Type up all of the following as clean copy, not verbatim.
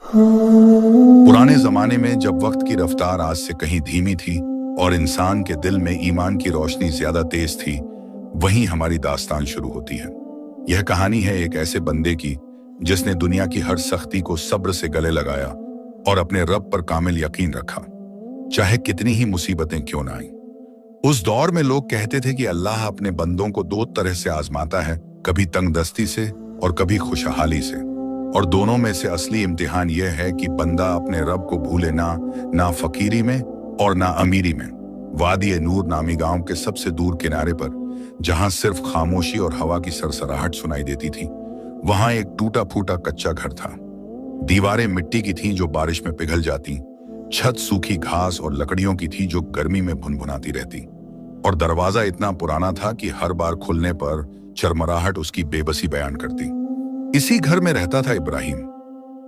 पुराने जमाने में जब वक्त की रफ्तार आज से कहीं धीमी थी और इंसान के दिल में ईमान की रोशनी ज्यादा तेज थी, वहीं हमारी दास्तान शुरू होती है। यह कहानी है एक ऐसे बंदे की जिसने दुनिया की हर सख्ती को सब्र से गले लगाया और अपने रब पर कामिल यकीन रखा, चाहे कितनी ही मुसीबतें क्यों ना आईं। उस दौर में लोग कहते थे कि अल्लाह अपने बंदों को दो तरह से आजमाता है, कभी तंगदस्ती से और कभी खुशहाली से, और दोनों में से असली इम्तिहान यह है कि बंदा अपने रब को भूले ना फकीरी में और ना अमीरी में। वादी नूर नामी गांव के सबसे दूर किनारे पर, जहां सिर्फ खामोशी और हवा की सरसराहट सुनाई देती थी, वहां एक टूटा फूटा कच्चा घर था। दीवारें मिट्टी की थीं जो बारिश में पिघल जाती, छत सूखी घास और लकड़ियों की थी जो गर्मी में भुनभुनाती रहती, और दरवाजा इतना पुराना था कि हर बार खुलने पर चरमराहट उसकी बेबसी बयान करती। इसी घर में रहता था इब्राहिम।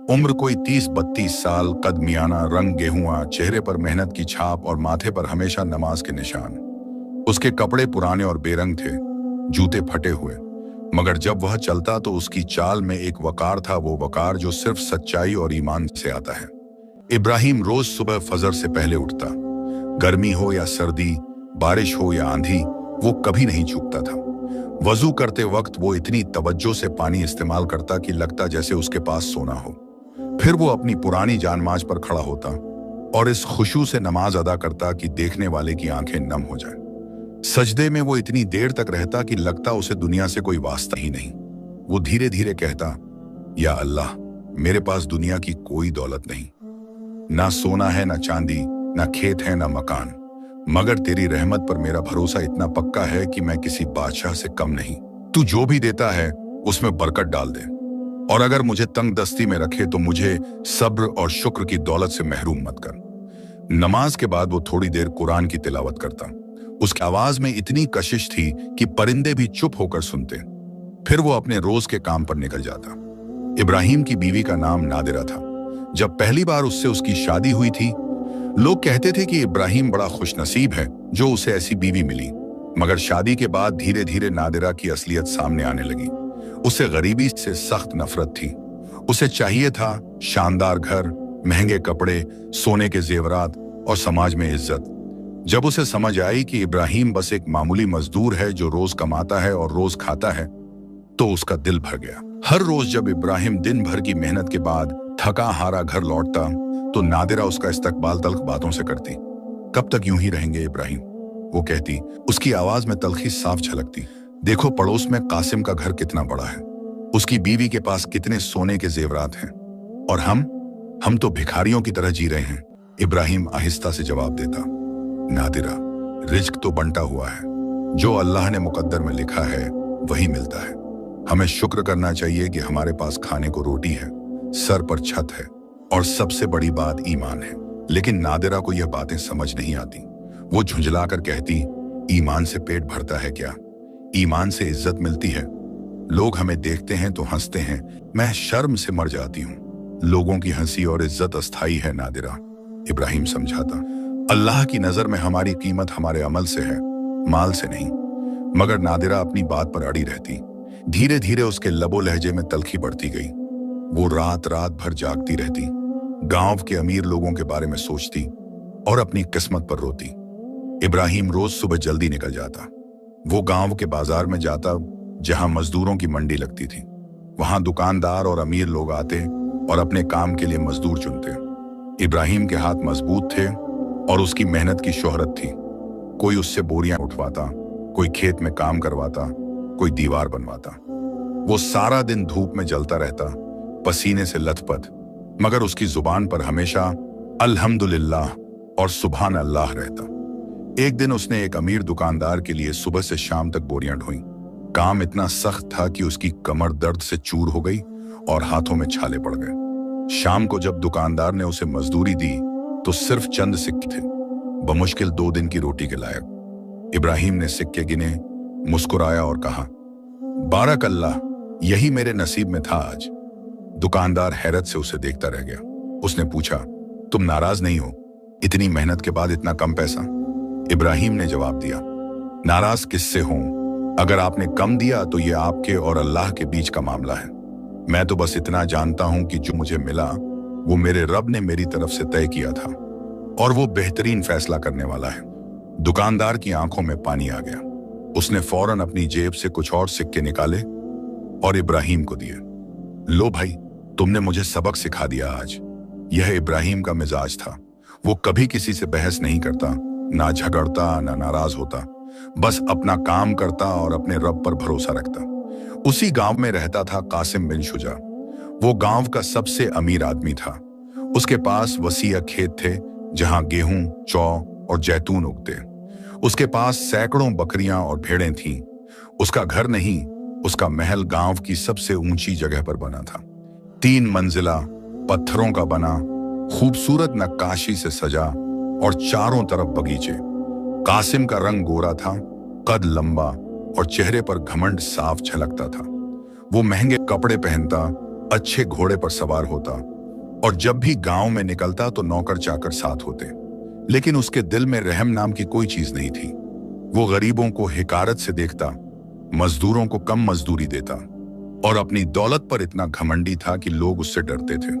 उम्र कोई 30-32 साल, कद मियाना, रंग गेहुआ, चेहरे पर मेहनत की छाप और माथे पर हमेशा नमाज के निशान। उसके कपड़े पुराने और बेरंग थे, जूते फटे हुए, मगर जब वह चलता तो उसकी चाल में एक वकार था, वो वकार जो सिर्फ सच्चाई और ईमान से आता है। इब्राहिम रोज सुबह फजर से पहले उठता। गर्मी हो या सर्दी, बारिश हो या आंधी, वो कभी नहीं चूकता था। वजू करते वक्त वो इतनी तवज्जो से पानी इस्तेमाल करता कि लगता जैसे उसके पास सोना हो। फिर वो अपनी पुरानी जानमाज पर खड़ा होता और इस खुशू से नमाज अदा करता कि देखने वाले की आंखें नम हो जाएं। सजदे में वो इतनी देर तक रहता कि लगता उसे दुनिया से कोई वास्ता ही नहीं। वो धीरे धीरे कहता, या अल्लाह, मेरे पास दुनिया की कोई दौलत नहीं, ना सोना है, ना चांदी, ना खेत है, ना मकान, मगर तेरी रहमत पर मेरा भरोसा इतना पक्का है कि मैं किसी बादशाह से कम नहीं। तू जो भी देता है उसमें बरकत डाल दे, और अगर मुझे तंग दस्ती में रखे तो मुझे सब्र और शुक्र की दौलत से महरूम मत कर। नमाज के बाद वो थोड़ी देर कुरान की तिलावत करता। उसकी आवाज में इतनी कशिश थी कि परिंदे भी चुप होकर सुनते। फिर वो अपने रोज के काम पर निकल जाता। इब्राहिम की बीवी का नाम नादिरा था। जब पहली बार उससे उसकी शादी हुई थी, लोग कहते थे कि इब्राहिम बड़ा खुशनसीब है जो उसे ऐसी बीवी मिली, मगर शादी के बाद धीरे धीरे नादिरा की असलियत सामने आने लगी। उसे गरीबी से सख्त नफरत थी। उसे चाहिए था शानदार घर, महंगे कपड़े, सोने के जेवरात और समाज में इज्जत। जब उसे समझ आई कि इब्राहिम बस एक मामूली मजदूर है जो रोज कमाता है और रोज खाता है, तो उसका दिल भर गया। हर रोज जब इब्राहिम दिन भर की मेहनत के बाद थका हारा घर लौटता तो नादिरा उसका इस्तकबाल तल्ख बातों से करती। कब तक यूं ही रहेंगे इब्राहिम, वो कहती। उसकी आवाज में तल्खी साफ झलकती। देखो पड़ोस में कासिम का घर कितना बड़ा है, उसकी बीवी के पास कितने सोने के जेवरात हैं, और हम तो भिखारियों की तरह जी रहे हैं। इब्राहिम आहिस्ता से जवाब देता, नादिरा, रिज्क तो बंटा हुआ है, जो अल्लाह ने मुकद्दर में लिखा है वही मिलता है। हमें शुक्र करना चाहिए कि हमारे पास खाने को रोटी है, सर पर छत है, और सबसे बड़ी बात ईमान है। लेकिन नादिरा को यह बातें समझ नहीं आती। वो झुंझलाकर कहती, ईमान से पेट भरता है क्या? ईमान से इज्जत मिलती है। लोग हमें देखते हैं तो हंसते हैं, मैं शर्म से मर जाती हूँ। लोगों की हंसी और इज्जत अस्थाई है नादिरा, इब्राहिम समझाता। अल्लाह की नजर में हमारी कीमत हमारे अमल से है, माल से नहीं। मगर नादिरा अपनी बात पर अड़ी रहती। धीरे धीरे उसके लबो लहजे में तल्खी बढ़ती गई। वो रात रात भर जागती रहती, गांव के अमीर लोगों के बारे में सोचती और अपनी किस्मत पर रोती। इब्राहिम रोज सुबह जल्दी निकल जाता। वो गांव के बाजार में जाता जहां मजदूरों की मंडी लगती थी। वहां दुकानदार और अमीर लोग आते और अपने काम के लिए मजदूर चुनते। इब्राहिम के हाथ मजबूत थे और उसकी मेहनत की शोहरत थी। कोई उससे बोरियां उठवाता, कोई खेत में काम करवाता, कोई दीवार बनवाता। वो सारा दिन धूप में जलता रहता, पसीने से लथपथ, मगर उसकी जुबान पर हमेशा अल्हम्दुलिल्लाह और सुभान अल्लाह रहता। एक दिन उसने एक अमीर दुकानदार के लिए सुबह से शाम तक बोरियां ढोई। काम इतना सख्त था कि उसकी कमर दर्द से चूर हो गई और हाथों में छाले पड़ गए। शाम को जब दुकानदार ने उसे मजदूरी दी तो सिर्फ चंद सिक्के थे, बमुश्किल 2 दिन की रोटी के लायक। इब्राहिम ने सिक्के गिने, मुस्कुराया और कहा, बारक अल्लाह, यही मेरे नसीब में था आज। दुकानदार हैरत से उसे देखता रह गया। उसने पूछा, तुम नाराज नहीं हो? इतनी मेहनत के बाद इतना कम पैसा? इब्राहिम ने जवाब दिया, नाराज किससे हूं? अगर आपने कम दिया तो यह आपके और अल्लाह के बीच का मामला है। मैं तो बस इतना जानता हूं कि जो मुझे मिला वो मेरे रब ने मेरी तरफ से तय किया था और वो बेहतरीन फैसला करने वाला है। दुकानदार की आंखों में पानी आ गया। उसने फौरन अपनी जेब से कुछ और सिक्के निकाले और इब्राहिम को दिए। लो भाई, तुमने मुझे सबक सिखा दिया आज। यह इब्राहिम का मिजाज था। वो कभी किसी से बहस नहीं करता, ना झगड़ता, ना नाराज होता, बस अपना काम करता और अपने रब पर भरोसा रखता। उसी गांव में रहता था कासिम बिन शुजा। वो गांव का सबसे अमीर आदमी था। उसके पास वसीय खेत थे जहां गेहूं, जौ और जैतून उगते। उसके पास सैकड़ों बकरियां और भेड़ें थीं। उसका घर नहीं, उसका महल गांव की सबसे ऊंची जगह पर बना था। 3 मंजिला, पत्थरों का बना, खूबसूरत नक्काशी से सजा और चारों तरफ बगीचे। कासिम का रंग गोरा था, कद लंबा और चेहरे पर घमंड साफ झलकता था। वो महंगे कपड़े पहनता, अच्छे घोड़े पर सवार होता और जब भी गांव में निकलता तो नौकर चाकर साथ होते। लेकिन उसके दिल में रहम नाम की कोई चीज नहीं थी। वो गरीबों को हिकारत से देखता, मजदूरों को कम मजदूरी देता और अपनी दौलत पर इतना घमंडी था कि लोग उससे डरते थे।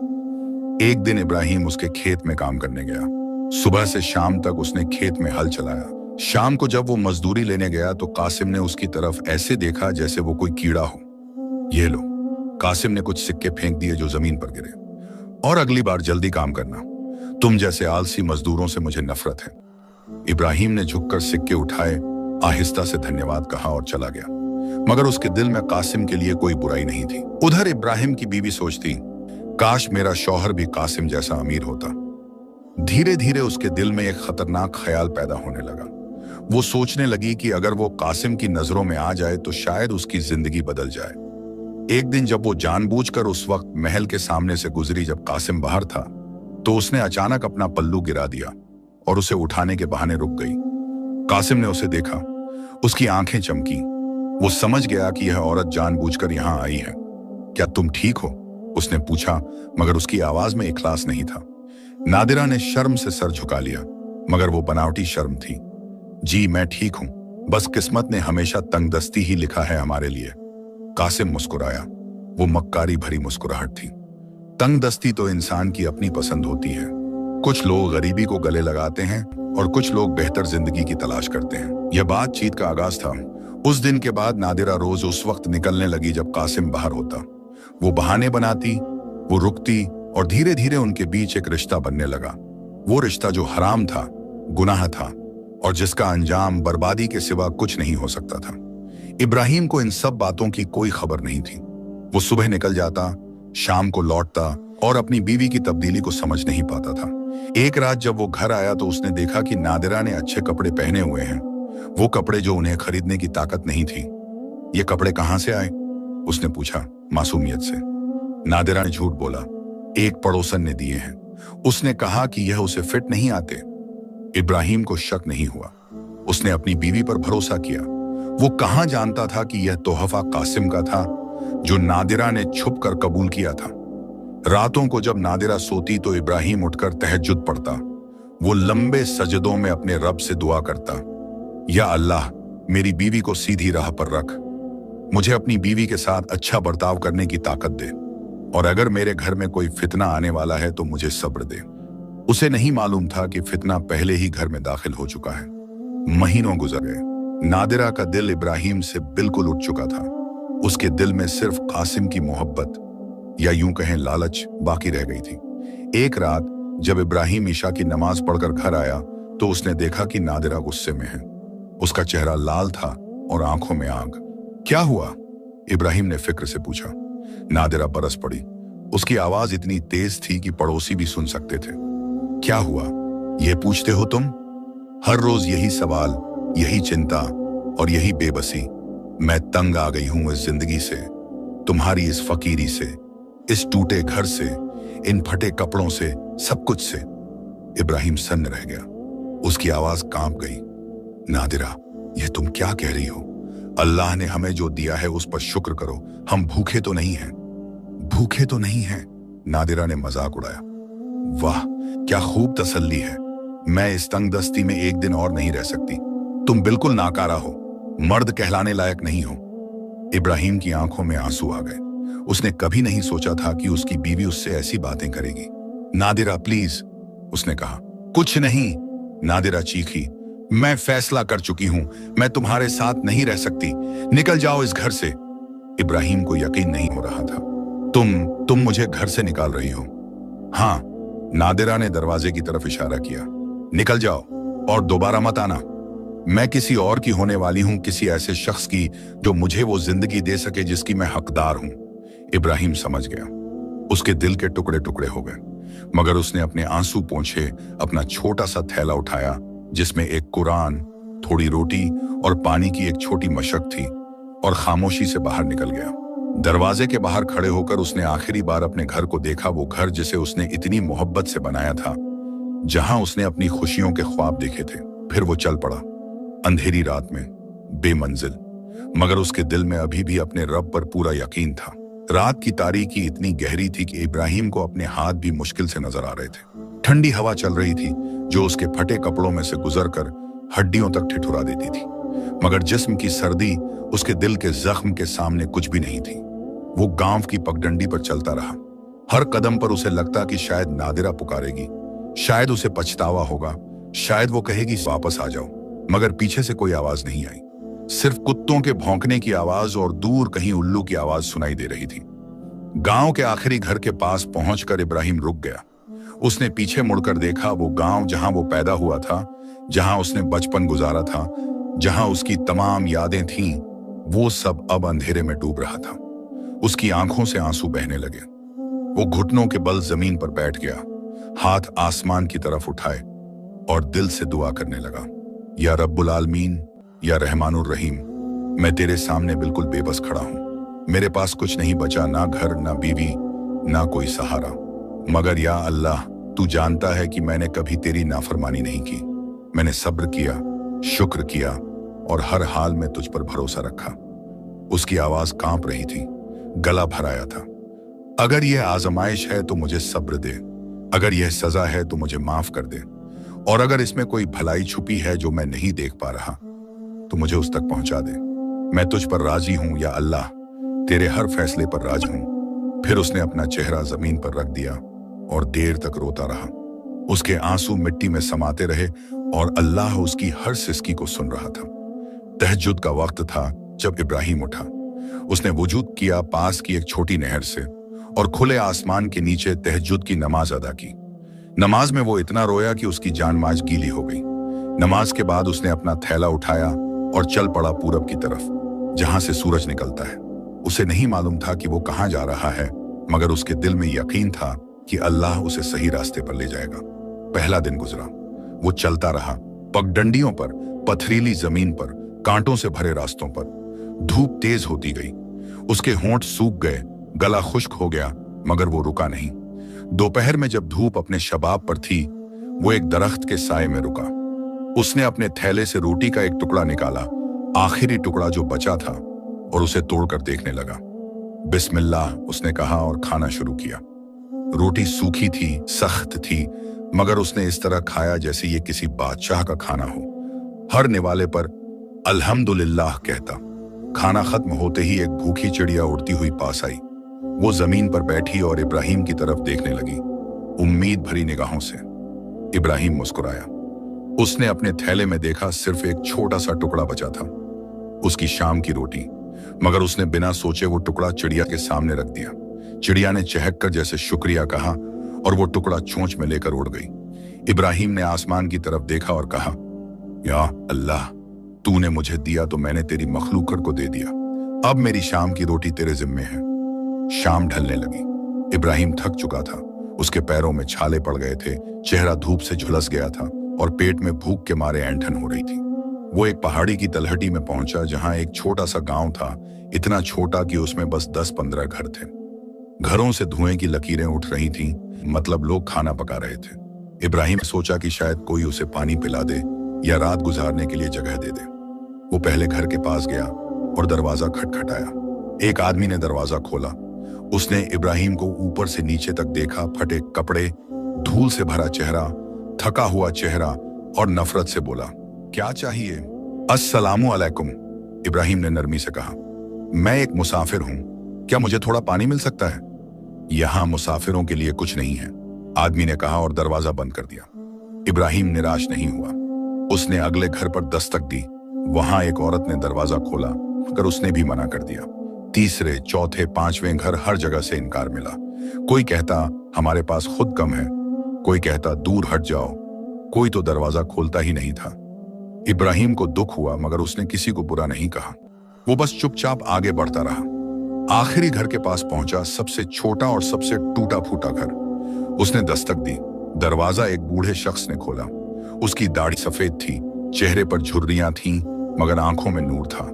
एक दिन इब्राहिम उसके खेत में काम करने गया। सुबह से शाम तक उसने खेत में हल चलाया। शाम को जब वो मजदूरी लेने गया तो कासिम ने उसकी तरफ ऐसे देखा जैसे वो कोई कीड़ा हो। ये लो, कासिम ने कुछ सिक्के फेंक दिए जो जमीन पर गिरे। और अगली बार जल्दी काम करना, तुम जैसे आलसी मजदूरों से मुझे नफरत है। इब्राहिम ने झुककर सिक्के उठाए, आहिस्ता से धन्यवाद कहा और चला गया। मगर उसके दिल में कासिम के लिए कोई बुराई नहीं थी। उधर इब्राहिम की बीवी सोचती, काश मेरा शौहर भी कासिम जैसा अमीर होता। धीरे धीरे उसके दिल में एक खतरनाक ख्याल पैदा होने लगा। वो सोचने लगी कि अगर वो कासिम की नजरों में आ जाए तो शायद उसकी जिंदगी बदल जाए। एक दिन जब वो जानबूझकर उस वक्त महल के सामने से गुजरी जब कासिम बाहर था, तो उसने अचानक अपना पल्लू गिरा दिया और उसे उठाने के बहाने रुक गई। कासिम ने उसे देखा, उसकी आंखें चमकी। वो समझ गया कि यह औरत जानबूझकर यहां आई है। क्या तुम ठीक हो? उसने पूछा, मगर उसकी आवाज में इखलास नहीं था। नादिरा ने शर्म से सर झुका लिया, मगर वो बनावटी शर्म थी। जी मैं ठीक हूं, बस किस्मत ने हमेशा तंगदस्ती ही लिखा है हमारे लिए। कासिम मुस्कुराया। वो मक्कारी भरी मुस्कुराहट थी। तंगदस्ती तो इंसान की अपनी पसंद होती है। कुछ लोग गरीबी को गले लगाते हैं और कुछ लोग बेहतर जिंदगी की तलाश करते हैं। यह बातचीत का आगाज था। उस दिन के बाद नादिरा रोज उस वक्त निकलने लगी जब कासिम बाहर होता। वो बहाने बनाती, वो रुकती और धीरे धीरे उनके बीच एक रिश्ता बनने लगा। वो रिश्ता जो हराम था, गुनाह था और जिसका अंजाम बर्बादी के सिवा कुछ नहीं हो सकता था। इब्राहिम को इन सब बातों की कोई खबर नहीं थी। वो सुबह निकल जाता, शाम को लौटता और अपनी बीवी की तब्दीली को समझ नहीं पाता था। एक रात जब वो घर आया तो उसने देखा कि नादिरा ने अच्छे कपड़े पहने हुए हैं, वो कपड़े जो उन्हें खरीदने की ताकत नहीं थी। ये कपड़े कहां से आए? उसने पूछा मासूमियत से। नादिरा ने झूठ बोला, एक पड़ोसन ने दिए हैं। उसने कहा कि यह उसे फिट नहीं आते। इब्राहिम को शक नहीं हुआ। उसने अपनी बीवी पर भरोसा किया। वो कहां जानता था कि यह तोहफा कासिम का था, जो नादिरा ने छुप कर कबूल किया था। रातों को जब नादिरा सोती तो इब्राहिम उठकर तहज्जुद पढ़ता। वो लंबे सजदों में अपने रब से दुआ करता, या अल्लाह, मेरी बीवी को सीधी राह पर रख, मुझे अपनी बीवी के साथ अच्छा बर्ताव करने की ताकत दे, और अगर मेरे घर में कोई फितना आने वाला है तो मुझे सब्र दे। उसे नहीं मालूम था कि फितना पहले ही घर में दाखिल हो चुका है। महीनों गुजर गए। नादिरा का दिल इब्राहिम से बिल्कुल उठ चुका था। उसके दिल में सिर्फ कासिम की मोहब्बत, या यूं कहें लालच, बाकी रह गई थी। एक रात जब इब्राहिम ईशा की नमाज पढ़कर घर आया तो उसने देखा कि नादिरा गुस्से में है। उसका चेहरा लाल था और आंखों में आग। क्या हुआ? इब्राहिम ने फिक्र से पूछा। नादिरा बरस पड़ी। उसकी आवाज इतनी तेज थी कि पड़ोसी भी सुन सकते थे। क्या हुआ? यह पूछते हो तुम? हर रोज यही सवाल, यही चिंता और यही बेबसी। मैं तंग आ गई हूं इस जिंदगी से, तुम्हारी इस फकीरी से, इस टूटे घर से, इन फटे कपड़ों से, सब कुछ से। इब्राहिम सन्न रह गया। उसकी आवाज कांप गई। नादिरा, यह तुम क्या कह रही हो? अल्लाह ने हमें जो दिया है उस पर शुक्र करो। हम भूखे तो नहीं हैं। भूखे तो नहीं हैं, नादिरा ने मजाक उड़ाया। वाह, क्या खूब तसल्ली है। मैं इस तंगदस्ती में एक दिन और नहीं रह सकती। तुम बिल्कुल नाकारा हो, मर्द कहलाने लायक नहीं हो। इब्राहिम की आंखों में आंसू आ गए। उसने कभी नहीं सोचा था कि उसकी बीवी उससे ऐसी बातें करेगी। नादिरा प्लीज, उसने कहा। कुछ नहीं, नादिरा चीखी। मैं फैसला कर चुकी हूं, मैं तुम्हारे साथ नहीं रह सकती, निकल जाओ इस घर से। इब्राहिम को यकीन नहीं हो रहा था। तुम मुझे घर से निकाल रही हो? हाँ, नादिरा ने दरवाजे की तरफ इशारा किया। निकल जाओ और दोबारा मत आना। मैं किसी और की होने वाली हूं, किसी ऐसे शख्स की जो मुझे वो जिंदगी दे सके जिसकी मैं हकदार हूं। इब्राहिम समझ गया। उसके दिल के टुकड़े टुकड़े हो गए, मगर उसने अपने आंसू पोंछे अपना छोटा सा थैला उठाया जिसमें एक कुरान, थोड़ी रोटी और पानी की एक छोटी मशक थी, और खामोशी से बाहर निकल गया। दरवाजे के बाहर खड़े होकर उसने आखिरी बार अपने घर को देखा, वो घर जिसे उसने इतनी मोहब्बत से बनाया था, जहां उसने अपनी खुशियों के ख्वाब देखे थे। फिर वो चल पड़ा, अंधेरी रात में, बेमंजिल, मगर उसके दिल में अभी भी अपने रब पर पूरा यकीन था। रात की तारीकी इतनी गहरी थी कि इब्राहिम को अपने हाथ भी मुश्किल से नजर आ रहे थे। ठंडी हवा चल रही थी जो उसके फटे कपड़ों में से गुजरकर हड्डियों तक ठिठुरा देती थी, मगर जिस्म की सर्दी उसके दिल के जख्म के सामने कुछ भी नहीं थी। वो गांव की पगडंडी पर चलता रहा। हर कदम पर उसे लगता कि शायद नादिरा पुकारेगी, शायद उसे पछतावा होगा, शायद वो कहेगी वापस आ जाओ, मगर पीछे से कोई आवाज नहीं आई। सिर्फ कुत्तों के भौंकने की आवाज और दूर कहीं उल्लू की आवाज सुनाई दे रही थी। गांव के आखिरी घर के पास पहुंचकर इब्राहिम रुक गया। उसने पीछे मुड़कर देखा। वो गांव जहां वो पैदा हुआ था, जहां उसने बचपन गुजारा था, जहां उसकी तमाम यादें थीं, वो सब अब अंधेरे में डूब रहा था। उसकी आंखों से आंसू बहने लगे। वो घुटनों के बल जमीन पर बैठ गया, हाथ आसमान की तरफ उठाए और दिल से दुआ करने लगा। या रब्बुल आलमीन, या रहमानुर रहीम, मैं तेरे सामने बिल्कुल बेबस खड़ा हूं। मेरे पास कुछ नहीं बचा, ना घर, ना बीवी, ना कोई सहारा, मगर या अल्लाह, तू जानता है कि मैंने कभी तेरी नाफरमानी नहीं की। मैंने सब्र किया, शुक्र किया और हर हाल में तुझ पर भरोसा रखा। उसकी आवाज कांप रही थी, गला भर आया था। अगर यह आजमाइश है तो मुझे सब्र दे, अगर यह सजा है तो मुझे माफ कर दे, और अगर इसमें कोई भलाई छुपी है जो मैं नहीं देख पा रहा तो मुझे उस तक पहुंचा दे। मैं तुझ पर राजी हूं या अल्लाह, तेरे हर फैसले पर राजी हूं। फिर उसने अपना चेहरा जमीन पर रख दिया और देर तक रोता रहा। उसके आंसू मिट्टी में समाते रहे और अल्लाह उसकी हर सिसकी को सुन रहा था। तहज्जुद का वक्त था जब इब्राहिम उठा। उसने वुजूद किया पास की एक छोटी नहर से और खुले आसमान के नीचे तहज्जुद की नमाज अदा की। नमाज में वो इतना रोया कि उसकी जान माज गीली हो गई। नमाज के बाद उसने अपना थैला उठाया और चल पड़ा पूरब की तरफ, जहां से सूरज निकलता है। उसे नहीं मालूम था कि वो कहां जा रहा है, मगर उसके दिल में यकीन था कि अल्लाह उसे सही रास्ते पर ले जाएगा। पहला दिन गुजरा। वो चलता रहा, पगडंडियों पर, पथरीली जमीन पर, कांटों से भरे रास्तों पर। धूप तेज होती गई, उसके होंठ सूख गए, गला खुश्क हो गया, मगर वो रुका नहीं। दोपहर में जब धूप अपने शबाब पर थी, वो एक दरख्त के साए में रुका। उसने अपने थैले से रोटी का एक टुकड़ा निकाला, आखिरी टुकड़ा जो बचा था, और उसे तोड़कर देखने लगा। बिस्मिल्लाह, उसने कहा और खाना शुरू किया। रोटी सूखी थी, सख्त थी, मगर उसने इस तरह खाया जैसे ये किसी बादशाह का खाना हो। हर निवाले पर अल्हम्दुलिल्लाह कहता। खाना खत्म होते ही एक भूखी चिड़िया उड़ती हुई पास आई। वो जमीन पर बैठी और इब्राहिम की तरफ देखने लगी, उम्मीद भरी निगाहों से। इब्राहिम मुस्कुराया। उसने अपने थैले में देखा, सिर्फ एक छोटा सा टुकड़ा बचा था, उसकी शाम की रोटी, मगर उसने बिना सोचे वो टुकड़ा चिड़िया के सामने रख दिया। चिड़िया ने चहककर जैसे शुक्रिया कहा और वो टुकड़ा चोंच में लेकर उड़ गई। इब्राहिम ने आसमान की तरफ देखा और कहा, या अल्लाह, तूने मुझे दिया तो मैंने तेरी मखलूकत को दे दिया। अब मेरी शाम की रोटी तेरे जिम्मे है। शाम ढलने लगी। इब्राहिम थक चुका था, उसके पैरों में छाले पड़ गए थे, चेहरा धूप से झुलस गया था और पेट में भूख के मारे ऐंठन हो रही थी। वो एक पहाड़ी की तलहटी में पहुंचा जहां एक छोटा सा गांव था, इतना छोटा कि उसमें बस 10-15 घर थे। घरों से धुएं की लकीरें उठ रही थीं, मतलब लोग खाना पका रहे थे। इब्राहिम सोचा कि शायद कोई उसे पानी पिला दे या रात गुजारने के लिए जगह दे दे। वो पहले घर के पास गया और दरवाजा खटखटाया। एक आदमी ने दरवाजा खोला। उसने इब्राहिम को ऊपर से नीचे तक देखा, फटे कपड़े, धूल से भरा चेहरा, थका हुआ चेहरा, और नफरत से बोला, क्या चाहिए? अस्सलामु अलैकुम, इब्राहिम ने नरमी से कहा। मैं एक मुसाफिर हूं, क्या मुझे थोड़ा पानी मिल सकता है? यहां मुसाफिरों के लिए कुछ नहीं है, आदमी ने कहा और दरवाजा बंद कर दिया। इब्राहिम निराश नहीं हुआ। उसने अगले घर पर दस्तक दी। वहां एक औरत ने दरवाजा खोला, मगर उसने भी मना कर दिया। तीसरे, चौथे, पांचवें घर, हर जगह से इनकार मिला। कोई कहता हमारे पास खुद कम है, कोई कहता दूर हट जाओ, कोई तो दरवाजा खोलता ही नहीं था। इब्राहिम को दुख हुआ, मगर उसने किसी को बुरा नहीं कहा। वो बस चुपचाप आगे बढ़ता रहा। आखिरी घर के पास पहुंचा, सबसे छोटा और सबसे टूटा फूटा घर। उसने दस्तक दी। दरवाजा एक बूढ़े शख्स ने खोला। उसकी दाढ़ी सफेद थी, चेहरे पर झुर्रियां थीं, मगर आंखों में नूर था।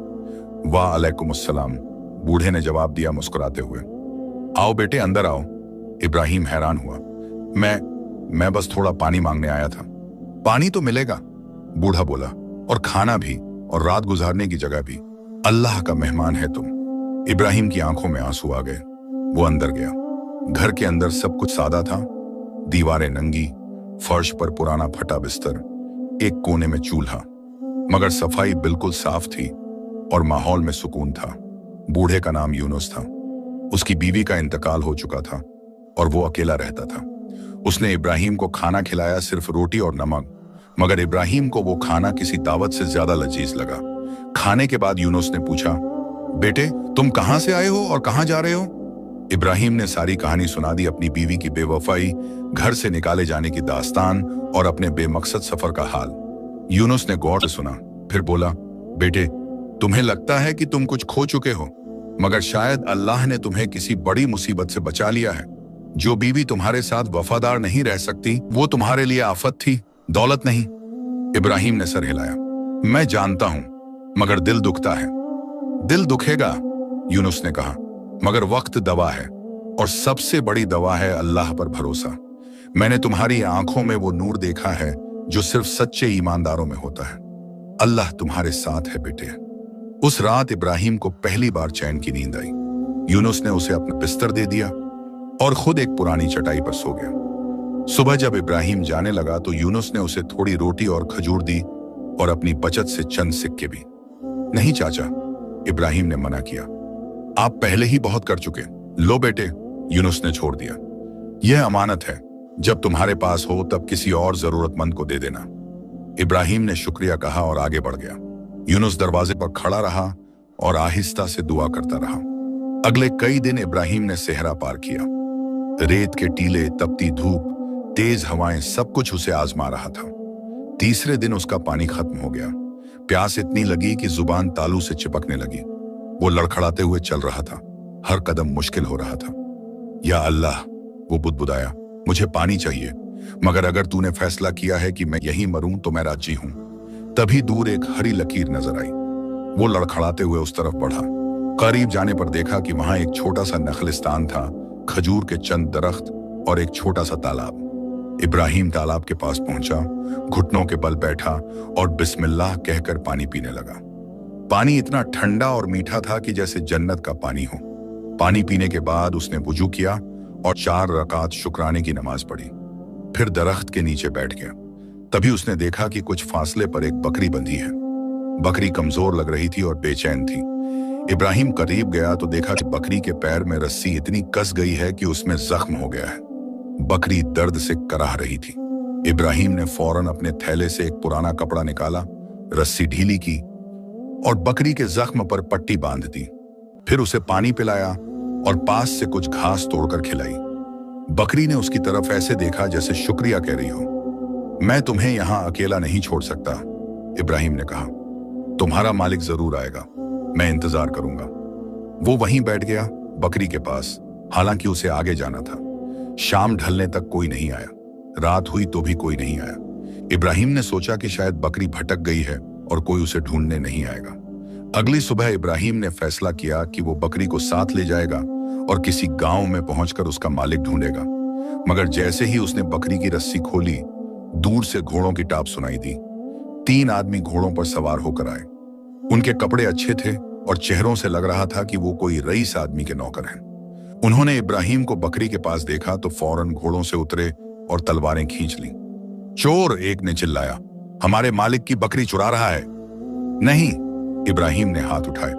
वाह अलैकुम अस्सलाम, बूढ़े ने जवाब दिया मुस्कुराते हुए। आओ बेटे, अंदर आओ। इब्राहिम हैरान हुआ। मैं बस थोड़ा पानी मांगने आया था। पानी तो मिलेगा, बूढ़ा बोला, और खाना भी, और रात गुजारने की जगह भी। अल्लाह का मेहमान है तुम। इब्राहिम की आंखों में आंसू आ गए। वो अंदर गया। घर के अंदर सब कुछ सादा था। दीवारें नंगी, फर्श पर पुराना फटा बिस्तर, एक कोने में चूल्हा, मगर सफाई बिल्कुल साफ थी और माहौल में सुकून था। बूढ़े का नाम यूनुस था। उसकी बीवी का इंतकाल हो चुका था और वो अकेला रहता था। उसने इब्राहिम को खाना खिलाया, सिर्फ रोटी और नमक, मगर इब्राहिम को वो खाना किसी दावत से ज्यादा लजीज लगा। खाने के बाद यूनुस ने पूछा, बेटे तुम कहां से आए हो और कहां जा रहे हो? इब्राहिम ने सारी कहानी सुना दी, अपनी बीवी की बेवफाई, घर से निकाले जाने की दास्तान और अपने बेमकसद सफर का हाल। यूनुस ने गौर से सुना, फिर बोला, बेटे तुम्हें लगता है कि तुम कुछ खो चुके हो, मगर शायद अल्लाह ने तुम्हें किसी बड़ी मुसीबत से बचा लिया है। जो बीवी तुम्हारे साथ वफादार नहीं रह सकती, वो तुम्हारे लिए आफत थी, दौलत नहीं। इब्राहिम ने सर हिलाया। मैं जानता हूं, मगर दिल दुखता है। दिल दुखेगा, यूनुस ने कहा, मगर वक्त दवा है, और सबसे बड़ी दवा है अल्लाह पर भरोसा। मैंने तुम्हारी आंखों में वो नूर देखा है जो सिर्फ सच्चे ईमानदारों में होता है। अल्लाह तुम्हारे साथ है बेटे। उस रात इब्राहिम को पहली बार चैन की नींद आई। यूनुस ने उसे अपना बिस्तर दे दिया और खुद एक पुरानी चटाई पर सो गया। सुबह जब इब्राहिम जाने लगा तो यूनुस ने उसे थोड़ी रोटी और खजूर दी और अपनी बचत से चंद सिक्के भी। नहीं चाचा, इब्राहिम ने मना किया, आप पहले ही बहुत कर चुके। लो बेटे, यूनुस ने छोड़ दिया। यह अमानत है, जब तुम्हारे पास हो तब किसी और जरूरतमंद को दे देना। इब्राहिम ने शुक्रिया कहा और आगे बढ़ गया। यूनुस दरवाजे पर खड़ा रहा और आहिस्ता से दुआ करता रहा। अगले कई दिन इब्राहिम ने सहरा पार किया। रेत के टीले, तपती धूप, तेज हवाएं, सब कुछ उसे आजमा रहा था। तीसरे दिन उसका पानी खत्म हो गया। प्यास इतनी लगी कि जुबान तालू से चिपकने लगी। वो लड़खड़ाते हुए चल रहा था। हर कदम मुश्किल हो रहा था। या अल्लाह, वो बुदबुदाया, मुझे पानी चाहिए, मगर अगर तूने फैसला किया है कि मैं यहीं मरूं तो मैं राजी हूं। तभी दूर एक हरी लकीर नजर आई। वो लड़खड़ाते हुए उस तरफ बढ़ा। करीब जाने पर देखा कि वहां एक छोटा सा नखलिस्तान था, खजूर के चंद दरख्त और एक छोटा सा तालाब। इब्राहिम तालाब के पास पहुंचा, घुटनों के बल बैठा और बिस्मिल्लाह कहकर पानी पीने लगा। पानी इतना ठंडा और मीठा था कि जैसे जन्नत का पानी हो। पानी पीने के बाद उसने वुजू किया और 4 रकात शुक्राने की नमाज पढ़ी। फिर दरख्त के नीचे बैठ गया। तभी उसने देखा कि कुछ फासले पर एक बकरी बंधी है। बकरी कमजोर लग रही थी और बेचैन थी। इब्राहिम करीब गया तो देखा कि बकरी के पैर में रस्सी इतनी कस गई है कि उसमें जख्म हो गया है। बकरी दर्द से कराह रही थी। इब्राहिम ने फौरन अपने थैले से एक पुराना कपड़ा निकाला, रस्सी ढीली की और बकरी के जख्म पर पट्टी बांध दी। फिर उसे पानी पिलाया और पास से कुछ घास तोड़कर खिलाई। बकरी ने उसकी तरफ ऐसे देखा जैसे शुक्रिया कह रही हो। मैं तुम्हें यहां अकेला नहीं छोड़ सकता, इब्राहिम ने कहा। तुम्हारा मालिक जरूर आएगा, मैं इंतजार करूंगा। वो वहीं बैठ गया, बकरी के पास, हालांकि उसे आगे जाना था। शाम ढलने तक कोई नहीं आया। रात हुई तो भी कोई नहीं आया। इब्राहिम ने सोचा कि शायद बकरी भटक गई है और कोई उसे ढूंढने नहीं आएगा। अगली सुबह इब्राहिम ने फैसला किया कि वो बकरी को साथ ले जाएगा और किसी गांव में पहुंचकर उसका मालिक ढूंढेगा। मगर जैसे ही उसने बकरी की रस्सी खोली, दूर से घोड़ों की टाप सुनाई दी। 3 आदमी घोड़ों पर सवार होकर आए। उनके कपड़े अच्छे थे और चेहरों से लग रहा था कि वो कोई रईस आदमी के नौकर हैं। उन्होंने इब्राहिम को बकरी के पास देखा तो फौरन घोड़ों से उतरे और तलवारें खींच ली। चोर, एक ने चिल्लाया, हमारे मालिक की बकरी चुरा रहा है। नहीं, इब्राहिम ने हाथ उठाए,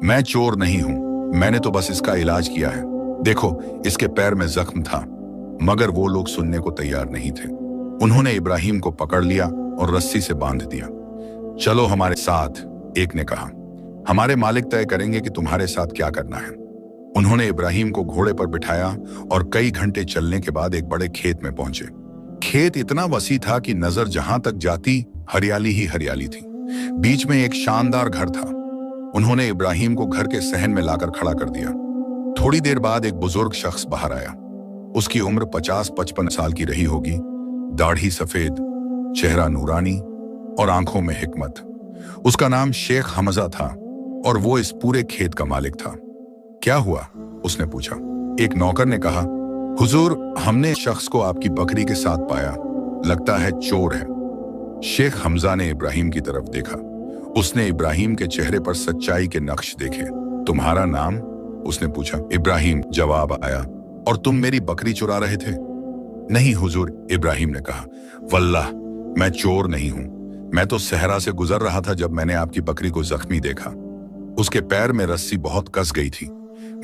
मैं चोर नहीं हूं, मैंने तो बस इसका इलाज किया है। देखो, इसके पैर में जख्म था। मगर वो लोग सुनने को तैयार नहीं थे। उन्होंने इब्राहिम को पकड़ लिया और रस्सी से बांध दिया। चलो हमारे साथ, एक ने कहा। हमारे मालिक तय करेंगे कि तुम्हारे साथ क्या करना है। उन्होंने इब्राहिम को घोड़े पर बिठाया और कई घंटे चलने के बाद एक बड़े खेत में पहुंचे। खेत इतना वसी था कि नजर जहां तक जाती हरियाली ही हरियाली थी। बीच में एक शानदार घर था। उन्होंने इब्राहिम को घर के सहन में लाकर खड़ा कर दिया। थोड़ी देर बाद एक बुजुर्ग शख्स बाहर आया। उसकी उम्र 50-55 साल की रही होगी। दाढ़ी सफेद, चेहरा नूरानी और आंखों में हिकमत। उसका नाम शेख हमजा था और वो इस पूरे खेत का मालिक था। क्या हुआ? उसने पूछा। एक नौकर ने कहा, हुजूर, हमने शख्स को आपकी बकरी के साथ पाया, लगता है चोर है। शेख हमजा ने इब्राहिम की तरफ देखा। उसने इब्राहिम के चेहरे पर सच्चाई के नक्श देखे। तुम्हारा नाम? उसने पूछा। इब्राहिम जवाब आया। और तुम मेरी बकरी चुरा रहे थे? नहीं हुजूर, इब्राहिम ने कहा। वल्लाह, मैं चोर नहीं हूं। मैं तो सहरा से गुजर रहा था जब मैंने आपकी बकरी को जख्मी देखा। उसके पैर में रस्सी बहुत कस गई थी।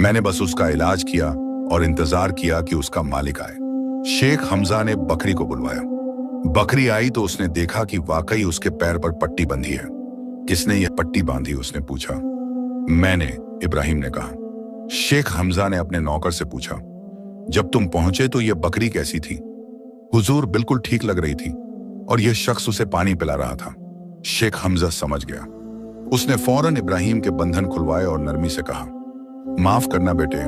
मैंने बस उसका इलाज किया और इंतजार किया कि उसका मालिक आए। शेख हमजा ने बकरी को बुलवाया। बकरी आई तो उसने देखा कि वाकई उसके पैर पर पट्टी बंधी है। किसने यह पट्टी बांधी? उसने पूछा। मैंने, इब्राहिम ने कहा। शेख हमजा ने अपने नौकर से पूछा, जब तुम पहुंचे तो यह बकरी कैसी थी? हुजूर, बिल्कुल ठीक लग रही थी और यह शख्स उसे पानी पिला रहा था। शेख हमजा समझ गया। उसने फौरन इब्राहिम के बंधन खुलवाए और नरमी से कहा, माफ करना बेटे,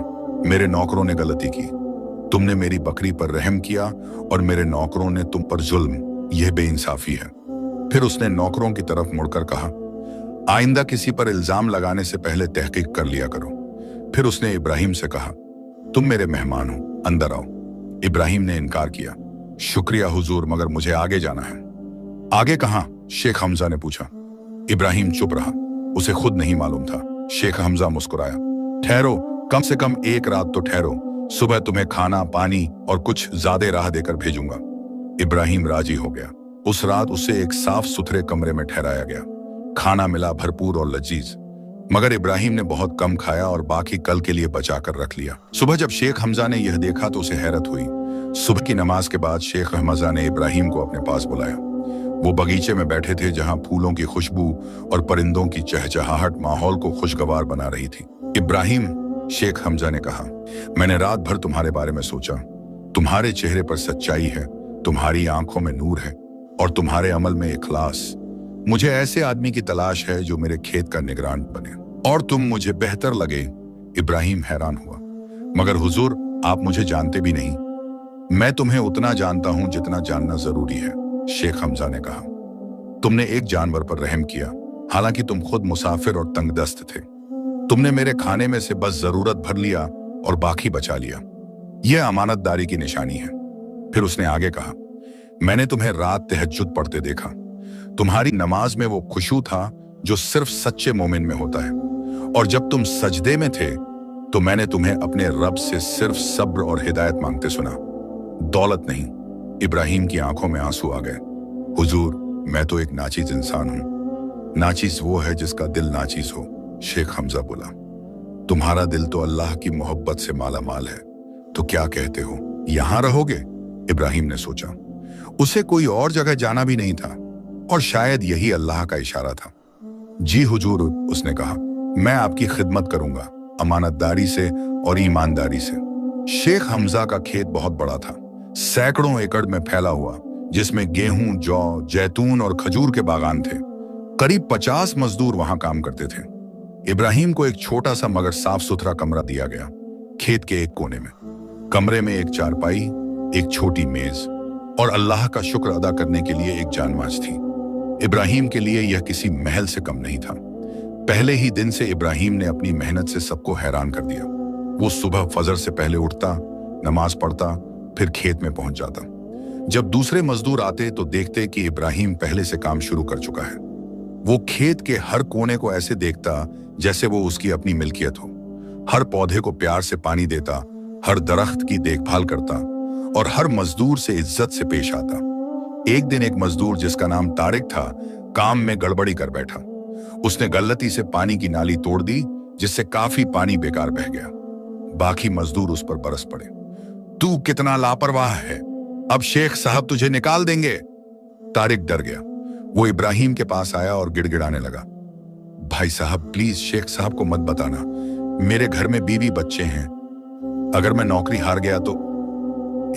मेरे नौकरों ने गलती की। तुमने मेरी बकरी पर रहम किया और मेरे नौकरों ने तुम पर जुल्म। यह बेइंसाफी है। फिर उसने नौकरों की तरफ मुड़कर कहा, आइंदा किसी पर इल्जाम लगाने से पहले तहकीक कर लिया करो। फिर उसने इब्राहिम से कहा, तुम मेरे मेहमान हो, अंदर आओ। इब्राहिम ने इनकार किया। शुक्रिया हुजूर, मगर मुझे आगे जाना है। आगे कहां? शेख हमजा ने पूछा। इब्राहिम चुप रहा। उसे खुद नहीं मालूम था। शेख हमजा मुस्कुराया। ठहरो, कम से कम एक रात तो ठहरो। सुबह तुम्हें खाना, पानी और कुछ ज्यादा राह देकर भेजूंगा। इब्राहिम राजी हो गया। उस रात उसे एक साफ सुथरे कमरे में ठहराया गया। खाना मिला भरपूर और लजीज, मगर इब्राहिम ने बहुत कम खाया और बाकी कल के लिए बचा कर रख लिया। सुबह जब शेख हमजा ने यह देखा तो उसे हैरत हुई। सुबह की नमाज के बाद शेख हमजा ने इब्राहिम को अपने पास बुलाया। वो बगीचे में बैठे थे जहां फूलों की खुशबू और परिंदों की चहचहाहट माहौल को खुशगवार बना रही थी। इब्राहिम, शेख हमजा ने कहा, मैंने रात भर तुम्हारे बारे में सोचा। तुम्हारे चेहरे पर सच्चाई है, तुम्हारी आंखों में नूर है और तुम्हारे अमल में इखलास। मुझे ऐसे आदमी की तलाश है जो मेरे खेत का निगरान बने और तुम मुझे बेहतर लगे। इब्राहिम हैरान हुआ। मगर हुजूर, आप मुझे जानते भी नहीं। मैं तुम्हें उतना जानता हूं जितना जानना जरूरी है, शेख हमजा ने कहा। तुमने एक जानवर पर रहम किया, हालांकि तुम खुद मुसाफिर और तंगदस्त थे। तुमने मेरे खाने में से बस जरूरत भर लिया और बाकी बचा लिया। यह अमानतदारी की निशानी है। फिर उसने आगे कहा, मैंने तुम्हें रात तहज्जुद पढ़ते देखा। तुम्हारी नमाज में वो खुशू था जो सिर्फ सच्चे मोमिन में होता है। और जब तुम सजदे में थे तो मैंने तुम्हें अपने रब से सिर्फ सब्र और हिदायत मांगते सुना, दौलत नहीं। इब्राहिम की आंखों में आंसू आ गए। हुजूर, मैं तो एक नाचीज इंसान हूं। नाचीज वो है जिसका दिल नाचीज हो, शेख हमजा बोला। तुम्हारा दिल तो अल्लाह की मोहब्बत से माला माल है, तो क्या कहते हो, यहां रहोगे? इब्राहिम ने सोचा। उसे कोई और जगह जाना भी नहीं था और शायद यही अल्लाह का इशारा था। जी हुजूर, उसने कहा, मैं आपकी खिदमत करूंगा, अमानतदारी से और ईमानदारी से। शेख हमजा का खेत बहुत बड़ा था, सैकड़ों एकड़ में फैला हुआ, जिसमें गेहूं, जौ, जैतून और खजूर के बागान थे। करीब 50 मजदूर वहां काम करते थे। इब्राहिम को एक छोटा सा मगर साफ सुथरा कमरा दिया गया। खेत के एक कोने में कमरे में एक चारपाई, एक छोटी मेज और अल्लाह का शुक्र अदा करने के लिए एक जानमाज थी। इब्राहिम के लिए यह किसी महल से कम नहीं था। पहले ही दिन से इब्राहिम ने अपनी मेहनत से सबको हैरान कर दिया। वो सुबह फजर से पहले उठता, नमाज पढ़ता, फिर खेत में पहुंच जाता। जब दूसरे मजदूर आते तो देखते कि इब्राहिम पहले से काम शुरू कर चुका है। वो खेत के हर कोने को ऐसे देखता जैसे वो उसकी अपनी मिल्कियत हो। हर पौधे को प्यार से पानी देता, हर दरख्त की देखभाल करता और हर मजदूर से इज्जत से पेश आता। एक दिन एक मजदूर जिसका नाम तारिक था, काम में गड़बड़ी कर बैठा। उसने गलती से पानी की नाली तोड़ दी, जिससे काफी पानी बेकार बह गया। बाकी मजदूर उस पर बरस पड़े। तू कितना लापरवाह है, अब शेख साहब तुझे निकाल देंगे। तारिक डर गया। वो इब्राहिम के पास आया और गिड़गिड़ाने लगा, भाई साहब प्लीज शेख साहब को मत बताना, मेरे घर में बीवी बच्चे हैं, अगर मैं नौकरी हार गया तो।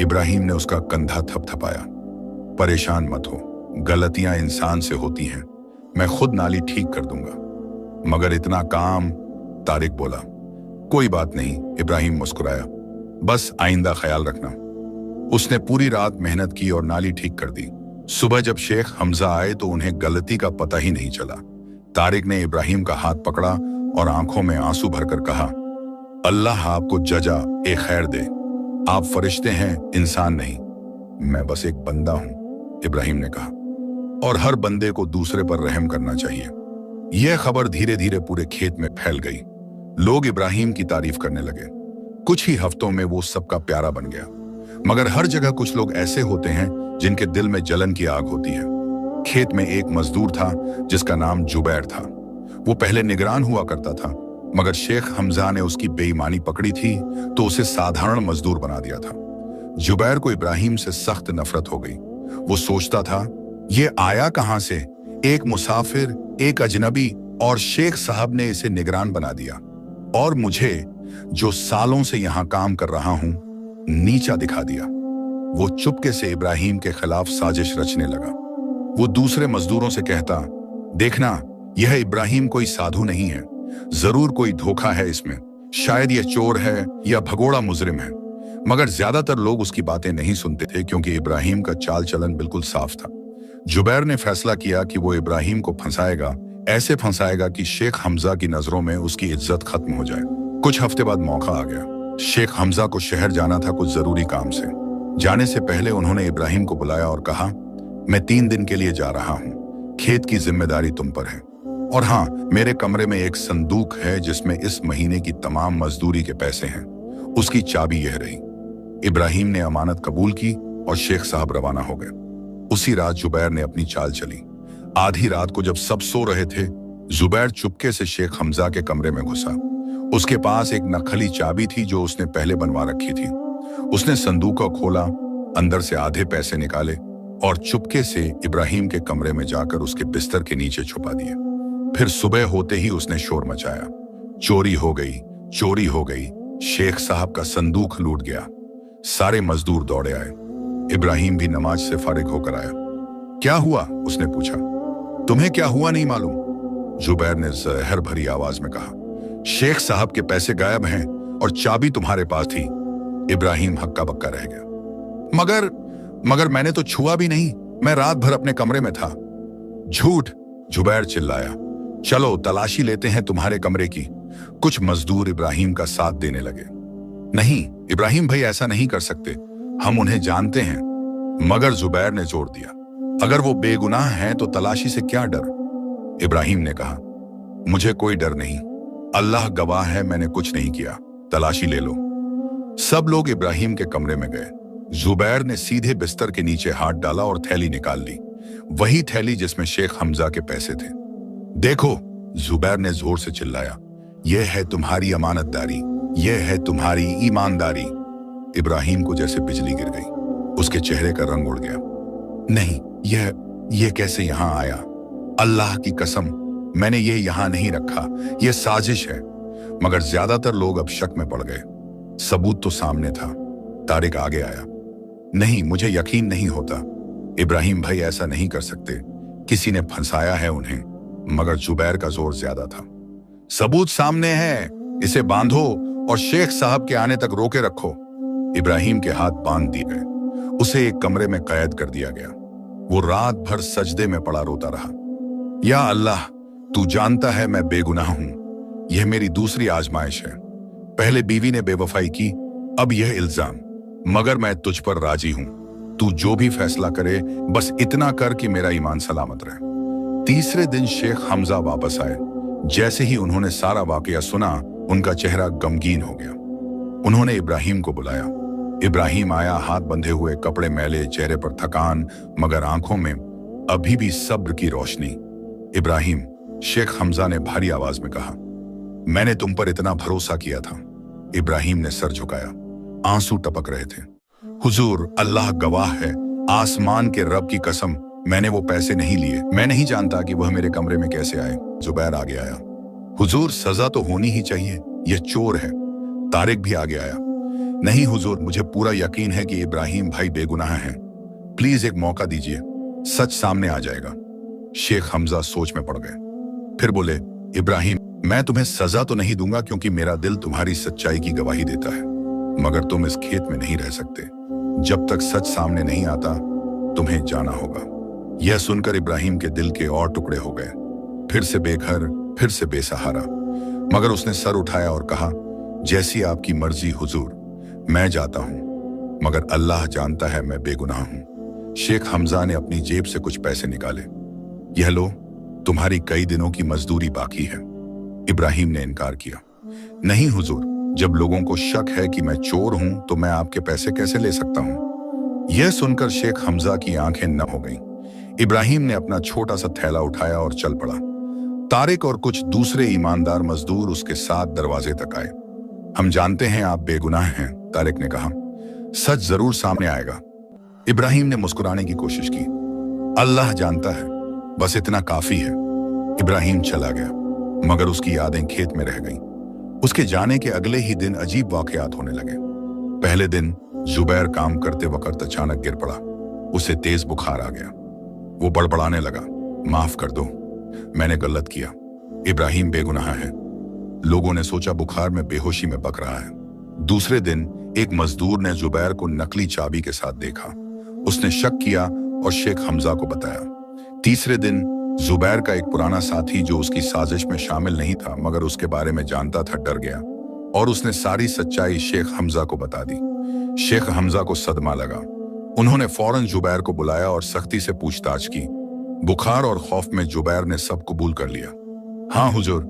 इब्राहिम ने उसका कंधा थपथपाया, परेशान मत हो, गलतियां इंसान से होती हैं, मैं खुद नाली ठीक कर दूंगा। मगर इतना काम, तारिक बोला। कोई बात नहीं, इब्राहिम मुस्कुराया, बस आइंदा ख्याल रखना। उसने पूरी रात मेहनत की और नाली ठीक कर दी। सुबह जब शेख हमजा आए तो उन्हें गलती का पता ही नहीं चला। तारिक ने इब्राहिम का हाथ पकड़ा और आंखों में आंसू भरकर कहा, अल्लाह आपको जजा ए खैर दे, आप फरिश्ते हैं, इंसान नहीं। मैं बस एक बंदा हूं, इब्राहिम ने कहा, और हर बंदे को दूसरे पर रहम करना चाहिए। यह खबर धीरे धीरे पूरे खेत में फैल गई। लोग इब्राहिम की तारीफ करने लगे। कुछ ही हफ्तों में वो सबका प्यारा बन गया। मगर हर जगह कुछ लोग ऐसे होते हैं जिनके दिल में जलन की आग होती है। खेत में एक मजदूर था जिसका नाम जुबैर था। वो पहले निगरान हुआ करता था, मगर शेख हमजा ने उसकी बेईमानी पकड़ी थी तो उसे साधारण मजदूर बना दिया था। जुबैर को इब्राहिम से सख्त नफरत हो गई। वो सोचता था, ये आया कहां से, एक मुसाफिर, एक अजनबी, और शेख साहब ने इसे निगरान बना दिया, और मुझे जो सालों से यहां काम कर रहा हूं नीचा दिखा दिया। वो चुपके से इब्राहिम के खिलाफ साजिश रचने लगा। वो दूसरे मजदूरों से कहता, देखना यह इब्राहिम कोई साधु नहीं है, जरूर कोई धोखा है इसमें, शायद यह चोर है या भगोड़ा मुजरिम है। मगर ज्यादातर लोग उसकी बातें नहीं सुनते थे क्योंकि इब्राहिम का चाल चलन बिल्कुल साफ था। जुबैर ने फैसला किया कि वो इब्राहिम को फंसाएगा, ऐसे फंसाएगा कि शेख हमजा की नजरों में उसकी इज्जत खत्म हो जाए। कुछ हफ्ते बाद मौका आ गया। शेख हमजा को शहर जाना था कुछ जरूरी काम से। जाने से पहले उन्होंने इब्राहिम को बुलाया और कहा, मैं 3 दिन के लिए जा रहा हूँ, खेत की जिम्मेदारी तुम पर है, और हाँ, मेरे कमरे में एक संदूक है जिसमें इस महीने की तमाम मजदूरी के पैसे हैं, उसकी चाबी यह रही। इब्राहिम ने अमानत कबूल की और शेख साहब रवाना हो गए। उसी रात जुबैर ने अपनी चाल चली। आधी रात को जब सब सो रहे थे, जुबैर चुपके से शेख हमजा के कमरे में घुसा। उसके पास एक नक्खली चाबी थी जो उसने पहले बनवा रखी थी। उसने संदूक को खोला, अंदर से आधे पैसे निकाले और चुपके से इब्राहिम के कमरे में जाकर उसके बिस्तर के नीचे छुपा दिए। फिर सुबह होते ही उसने शोर मचाया, चोरी हो गई, चोरी हो गई, शेख साहब का संदूक लूट गया। सारे मजदूर दौड़े आए। इब्राहिम भी नमाज से फारिग होकर आया। क्या हुआ? उसने पूछा। तुम्हें क्या हुआ नहीं मालूम? जुबैर ने जहर भरी आवाज में कहा, शेख साहब के पैसे गायब हैं और चाबी तुम्हारे पास थी। इब्राहिम हक्का बक्का रह गया। मगर मैंने तो छुआ भी नहीं, मैं रात भर अपने कमरे में था। झूठ! जुबैर चिल्लाया। चलो तलाशी लेते हैं तुम्हारे कमरे की। कुछ मजदूर इब्राहिम का साथ देने लगे। नहीं इब्राहिम भाई, ऐसा नहीं कर सकते, हम उन्हें जानते हैं। मगर जुबैर ने जोर दिया, अगर वो बेगुनाह हैं तो तलाशी से क्या डर? इब्राहिम ने कहा, मुझे कोई डर नहीं, अल्लाह गवाह है, मैंने कुछ नहीं किया, तलाशी ले लो। सब लोग इब्राहिम के कमरे में गए। जुबैर ने सीधे बिस्तर के नीचे हाथ डाला और थैली निकाल ली, वही थैली जिसमें शेख हमजा के पैसे थे। देखो, जुबैर ने जोर से चिल्लाया, यह है तुम्हारी अमानतदारी, यह है तुम्हारी ईमानदारी। इब्राहिम को जैसे बिजली गिर गई, उसके चेहरे का रंग उड़ गया। नहीं, यह कैसे यहां आया? अल्लाह की कसम, मैंने ये यहां नहीं रखा, यह साजिश है। मगर ज्यादातर लोग अब शक में पड़ गए। सबूत तो सामने था। तारिक आगे आया। नहीं, मुझे यकीन नहीं होता, इब्राहिम भाई ऐसा नहीं कर सकते, किसी ने फंसाया है उन्हें। मगर जुबैर का जोर ज्यादा था। सबूत सामने है, इसे बांधो और शेख साहब के आने तक रोके रखो। इब्राहिम के हाथ बांध दिए गए, उसे एक कमरे में कैद कर दिया गया। वो रात भर सजदे में पड़ा रोता रहा। या अल्लाह, तू जानता है मैं बेगुनाह हूं, यह मेरी दूसरी आजमाइश है। पहले बीवी ने बेवफाई की, अब यह इल्जाम, मगर मैं तुझ पर राजी हूं। तू जो भी फैसला करे, बस इतना कर कि मेरा ईमान सलामत रहे। तीसरे दिन शेख हमजा वापस आए। जैसे ही उन्होंने सारा वाकया सुना, उनका चेहरा गमगीन हो गया। उन्होंने इब्राहिम को बुलाया। इब्राहिम आया, हाथ बंधे हुए, कपड़े मैले, चेहरे पर थकान, मगर आंखों में अभी भी सब्र की रोशनी। इब्राहिम, शेख हमजा ने भारी आवाज में कहा, मैंने तुम पर इतना भरोसा किया था। इब्राहिम ने सर झुकाया। आंसू टपक रहे थे। हुजूर, अल्लाह गवाह है, आसमान के रब की कसम, मैंने वो पैसे नहीं लिए। मैं नहीं जानता कि वह मेरे कमरे में कैसे आए। जुबैर आगे आया। हुजूर, सजा तो होनी ही चाहिए, यह चोर है। तारिक भी आगे आया। नहीं हुजूर, मुझे पूरा यकीन है कि इब्राहिम भाई बेगुनाह हैं। प्लीज एक मौका दीजिए, सच सामने आ जाएगा। शेख हमजा सोच में पड़ गए। फिर बोले, इब्राहिम, मैं तुम्हें सजा तो नहीं दूंगा क्योंकि मेरा दिल तुम्हारी सच्चाई की गवाही देता है, मगर तुम इस खेत में नहीं रह सकते। जब तक सच सामने नहीं आता तुम्हें जाना होगा। यह सुनकर इब्राहिम के दिल के और टुकड़े हो गए। फिर से बेघर, फिर से बेसहारा। मगर उसने सर उठाया और कहा, जैसी आपकी मर्जी हुजूर, मैं जाता हूं, मगर अल्लाह जानता है मैं बेगुनाह हूं। शेख हमजा ने अपनी जेब से कुछ पैसे निकाले। यह लो, तुम्हारी कई दिनों की मजदूरी बाकी है। इब्राहिम ने इनकार किया। नहीं हुजूर, जब लोगों को शक है कि मैं चोर हूं तो मैं आपके पैसे कैसे ले सकता हूं। यह सुनकर शेख हमजा की आंखें नम हो गईं। इब्राहिम ने अपना छोटा सा थैला उठाया और चल पड़ा। तारिक और कुछ दूसरे ईमानदार मजदूर उसके साथ दरवाजे तक आए। हम जानते हैं आप बेगुनाह हैं, तारिक ने कहा। सच जरूर सामने आएगा। इब्राहिम ने मुस्कुराने की कोशिश की। अल्लाह जानता है, बस इतना काफी है। इब्राहिम चला गया, मगर उसकी यादें खेत में रह गईं। उसके जाने के अगले ही दिन अजीब वाकयात होने लगे। पहले दिन जुबैर काम करते वक्त अचानक गिर पड़ा। उसे तेज बुखार आ गया। वो बड़बड़ाने लगा, माफ कर दो, मैंने गलत किया। इब्राहिम बेगुनाह है। लोगों ने सोचा बुखार में बेहोशी में बक रहा है। दूसरे दिन एक मजदूर ने जुबैर को नकली चाबी के साथ देखा। उसने शक किया और शेख हमजा को बताया। तीसरे दिन जुबैर का एक पुराना साथी जो उसकी साजिश में शामिल नहीं था मगर उसके बारे में जानता था, डर गया और उसने सारी सच्चाई शेख हमजा को बता दी। शेख हमजा को सदमा लगा। उन्होंने फौरन जुबैर को बुलाया और सख्ती से पूछताछ की। बुखार और खौफ में जुबैर ने सब कबूल कर लिया। हाँ हुजूर,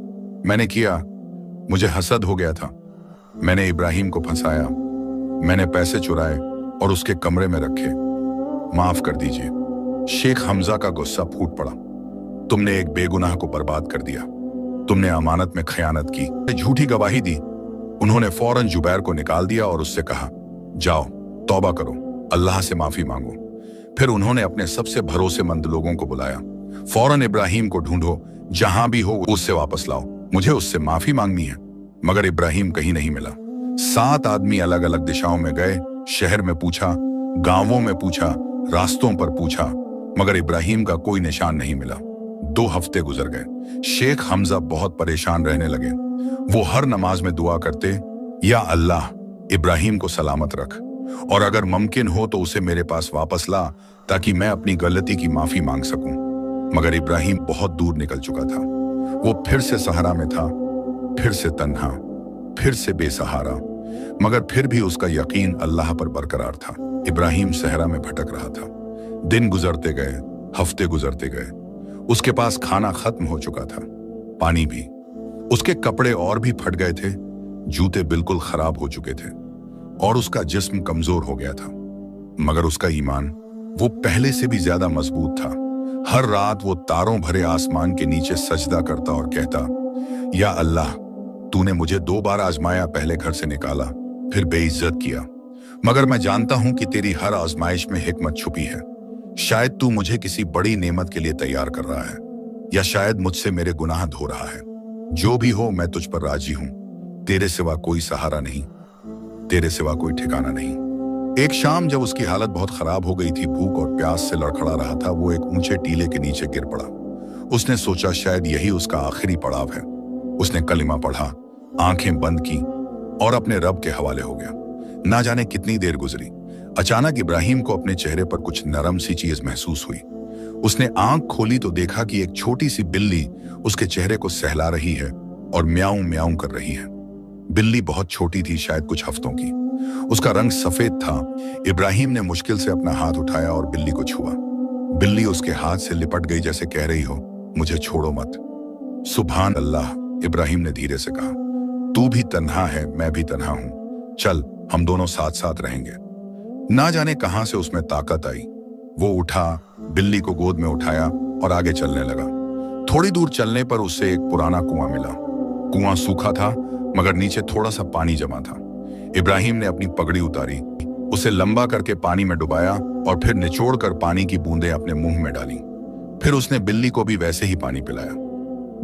मैंने किया, मुझे हसद हो गया था। मैंने इब्राहिम को फंसाया, मैंने पैसे चुराए और उसके कमरे में रखे। माफ कर दीजिए। शेख हमजा का गुस्सा फूट पड़ा। तुमने एक बेगुनाह को बर्बाद कर दिया। तुमने अमानत में खयानत की, झूठी गवाही दी। उन्होंने फौरन जुबैर को निकाल दिया और उससे कहा, जाओ तौबा करो, अल्लाह से माफी मांगो। फिर उन्होंने अपने सबसे भरोसेमंद लोगों को बुलाया। फौरन इब्राहिम को ढूंढो, जहां भी हो उससे वापस लाओ, मुझे उससे माफी मांगनी है। मगर इब्राहिम कहीं नहीं मिला। 7 आदमी अलग अलग दिशाओं में गए। शहर में पूछा, गांवों में पूछा, रास्तों पर पूछा, मगर इब्राहिम का कोई निशान नहीं मिला। 2 हफ्ते गुजर गए। शेख हमजा बहुत परेशान रहने लगे। वो हर नमाज में दुआ करते, या अल्लाह, इब्राहिम को सलामत रख और अगर मुमकिन हो तो उसे मेरे पास वापस ला ताकि मैं अपनी गलती की माफी मांग सकूं। मगर इब्राहिम बहुत दूर निकल चुका था। वो फिर से सहरा में था, फिर से तन्हा, फिर से बेसहारा, मगर फिर भी उसका यकीन अल्लाह पर बरकरार था। इब्राहिम सहरा में भटक रहा था। दिन गुजरते गए, हफ्ते गुजरते गए। उसके पास खाना खत्म हो चुका था, पानी भी। उसके कपड़े और भी फट गए थे, जूते बिल्कुल खराब हो चुके थे और उसका जिस्म कमजोर हो गया था। मगर उसका ईमान वो पहले से भी ज्यादा मजबूत था। हर रात वो तारों भरे आसमान के नीचे सजदा करता और कहता, या अल्लाह, तूने मुझे 2 बार आजमाया, पहले घर से निकाला, फिर बेइज्जत किया, मगर मैं जानता हूं कि तेरी हर आजमाइश में हिकमत छुपी है। शायद तू मुझे किसी बड़ी नेमत के लिए तैयार कर रहा है, या शायद मुझसे मेरे गुनाह धो रहा है। जो भी हो, मैं तुझ पर राजी हूं। तेरे सिवा कोई सहारा नहीं, तेरे सिवा कोई ठिकाना नहीं। एक शाम जब उसकी हालत बहुत खराब हो गई थी, भूख और प्यास से लड़खड़ा रहा था, वो एक ऊंचे टीले के नीचे गिर पड़ा। उसने सोचा शायद यही उसका आखिरी पड़ाव है। उसने कलिमा पढ़ा, आंखें बंद की और अपने रब के हवाले हो गया। ना जाने कितनी देर गुजरी। अचानक इब्राहिम को अपने चेहरे पर कुछ नरम सी चीज महसूस हुई। उसने आंख खोली तो देखा कि एक छोटी सी बिल्ली उसके चेहरे को सहला रही है और म्याऊं म्याऊं कर रही है। बिल्ली बहुत छोटी थी, शायद कुछ हफ्तों की। उसका रंग सफेद था। इब्राहिम ने मुश्किल से अपना हाथ उठाया और बिल्ली को छुआ। बिल्ली उसके हाथ से लिपट गई, जैसे कह रही हो, मुझे छोड़ो मत। सुभान अल्लाह, इब्राहिम ने धीरे से कहा, तू भी तन्हा है, मैं भी तन्हा हूं। चल, हम दोनों साथ साथ रहेंगे। ना जाने कहां से उसमें ताकत आई। वो उठा, बिल्ली को गोद में उठाया और आगे चलने लगा। थोड़ी दूर चलने पर उसे एक पुराना कुआं मिला। कुआं सूखा था, मगर नीचे थोड़ा सा पानी जमा था। इब्राहिम ने अपनी पगड़ी उतारी, उसे लंबा करके पानी में डुबाया और फिर निचोड़कर पानी की बूंदें अपने मुंह में डाली। फिर उसने बिल्ली को भी वैसे ही पानी पिलाया।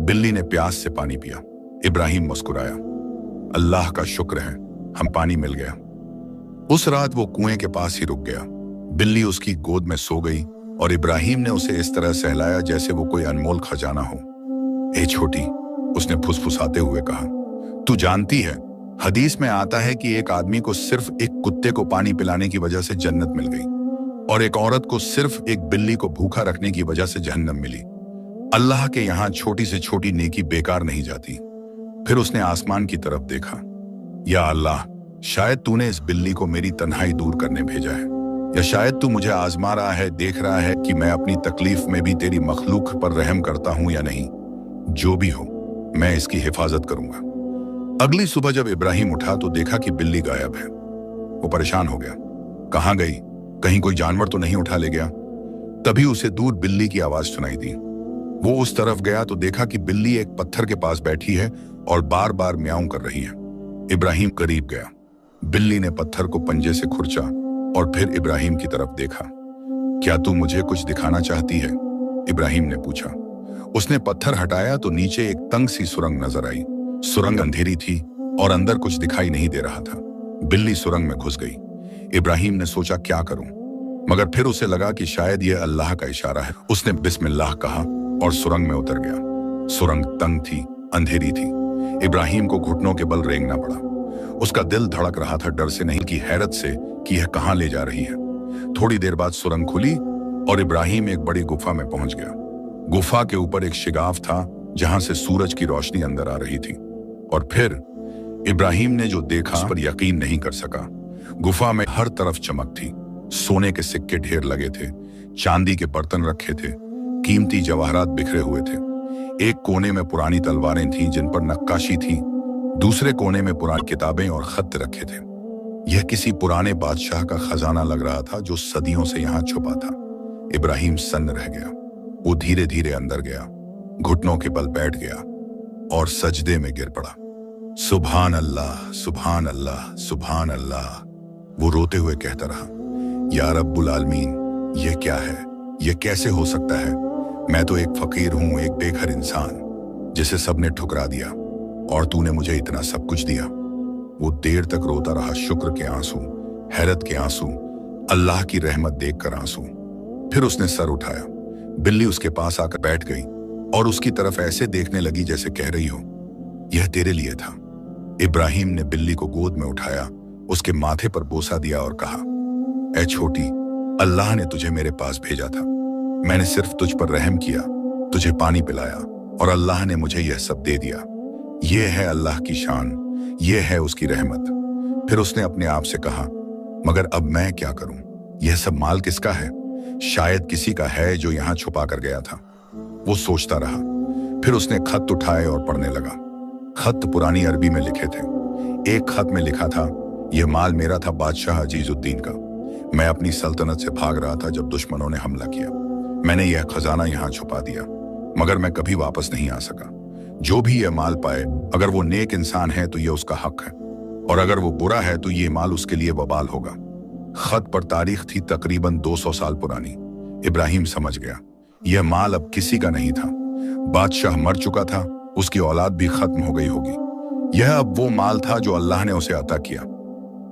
बिल्ली ने प्यास से पानी पिया। इब्राहिम मुस्कुराया, अल्लाह का शुक्र है, हम पानी मिल गया। उस रात वो कुएं के पास ही रुक गया। बिल्ली उसकी गोद में सो गई और इब्राहिम ने उसे इस तरह सहलाया जैसे वो कोई अनमोल खजाना हो। ए छोटी, उसने फुसफुसाते हुए कहा, तू जानती है, हदीस में आता है कि एक आदमी को सिर्फ एक कुत्ते को पानी पिलाने की वजह से जन्नत मिल गई और एक औरत को सिर्फ एक बिल्ली को भूखा रखने की वजह से जहन्नम मिली। अल्लाह के यहां छोटी से छोटी नेकी बेकार नहीं जाती। फिर उसने आसमान की तरफ देखा। या अल्लाह, शायद तूने इस बिल्ली को मेरी तन्हाई दूर करने भेजा है, या शायद तू मुझे आजमा रहा है, देख रहा है कि मैं अपनी तकलीफ में भी तेरी मखलूक पर रहम करता हूं या नहीं। जो भी हो, मैं इसकी हिफाजत करूंगा। अगली सुबह जब इब्राहिम उठा तो देखा कि बिल्ली गायब है। वो परेशान हो गया, कहां गई, कहीं कोई जानवर तो नहीं उठा ले गया। तभी उसे दूर बिल्ली की आवाज सुनाई दी। वो उस तरफ गया तो देखा कि बिल्ली एक पत्थर के पास बैठी है और बार बार म्याऊं कर रही है। इब्राहिम करीब गया। बिल्ली ने पत्थर को पंजे से खुरचा और फिर इब्राहिम की तरफ देखा। क्या तू मुझे कुछ दिखाना चाहती है? इब्राहिम ने पूछा। उसने पत्थर हटाया तो नीचे एक तंग सी सुरंग नजर आई। सुरंग अंधेरी थी और अंदर कुछ दिखाई नहीं दे रहा था। बिल्ली सुरंग में घुस गई। इब्राहिम ने सोचा क्या करूं, मगर फिर उसे लगा कि शायद यह अल्लाह का इशारा है। उसने बिस्मिल्लाह कहा और सुरंग में उतर गया। सुरंग तंग थी, अंधेरी थी। इब्राहिम को घुटनों के बल रेंगना पड़ा। उसका दिल धड़क रहा था, डर से नहीं कि हैरत से कि यह कहां ले जा रही है। थोड़ी देर बाद सुरंग खुली और इब्राहिम एक बड़ी गुफा में पहुंच गया। गुफा के ऊपर एक शिगाफ था जहां से सूरज की रोशनी अंदर आ रही थी। और फिर इब्राहिम ने जो देखा उस पर यकीन नहीं कर सका। गुफा में हर तरफ चमक थी। सोने के सिक्के ढेर लगे थे, चांदी के बर्तन रखे थे, कीमती जवाहरात बिखरे हुए थे। एक कोने में पुरानी तलवारें थीं जिन पर नक्काशी थी। दूसरे कोने में पुरानी किताबें और खत रखे थे। यह किसी पुराने बादशाह का खजाना लग रहा था जो सदियों से यहाँ छुपा था। इब्राहिम सन्न रह गया। वो धीरे धीरे अंदर गया, घुटनों के बल बैठ गया और सजदे में गिर पड़ा। सुभान अल्लाह, सुभान अल्लाह, सुभान अल्लाह। वो रोते हुए कहता रहा, या रब्बुल आलमीन, यह क्या है, यह कैसे हो सकता है? मैं तो एक फकीर हूं, एक बेघर इंसान जिसे सबने ठुकरा दिया, और तूने मुझे इतना सब कुछ दिया। वो देर तक रोता रहा, शुक्र के आंसू, हैरत के आंसू, अल्लाह की रहमत देखकर आंसू। फिर उसने सर उठाया। बिल्ली उसके पास आकर बैठ गई और उसकी तरफ ऐसे देखने लगी जैसे कह रही हो, यह तेरे लिए था। इब्राहिम ने बिल्ली को गोद में उठाया, उसके माथे पर बोसा दिया और कहा, ऐ छोटी, अल्लाह ने तुझे मेरे पास भेजा था। मैंने सिर्फ तुझ पर रहम किया, तुझे पानी पिलाया और अल्लाह ने मुझे यह सब दे दिया। यह है अल्लाह की शान, यह है उसकी रहमत। फिर उसने अपने आप से कहा, मगर अब मैं क्या करूं? यह सब माल किसका है? शायद किसी का है जो यहां छुपा कर गया था। वो सोचता रहा। फिर उसने खत उठाए और पढ़ने लगा। खत पुरानी अरबी में लिखे थे। एक खत में लिखा था, यह माल मेरा था बादशाह अजीजुद्दीन का। मैं अपनी सल्तनत से भाग रहा था जब दुश्मनों ने हमला किया। मैंने यह खजाना यहाँ छुपा दिया, मगर मैं कभी वापस नहीं आ सका। जो भी यह माल पाए, अगर वो नेक इंसान है तो यह उसका हक है, और अगर वो बुरा है तो ये माल उसके लिए वबाल होगा। खत पर तारीख थी तकरीबन 200 साल पुरानी। इब्राहिम समझ गया, यह माल अब किसी का नहीं था। बादशाह मर चुका था, उसकी औलाद भी खत्म हो गई होगी। यह अब वो माल था जो अल्लाह ने उसे अता किया।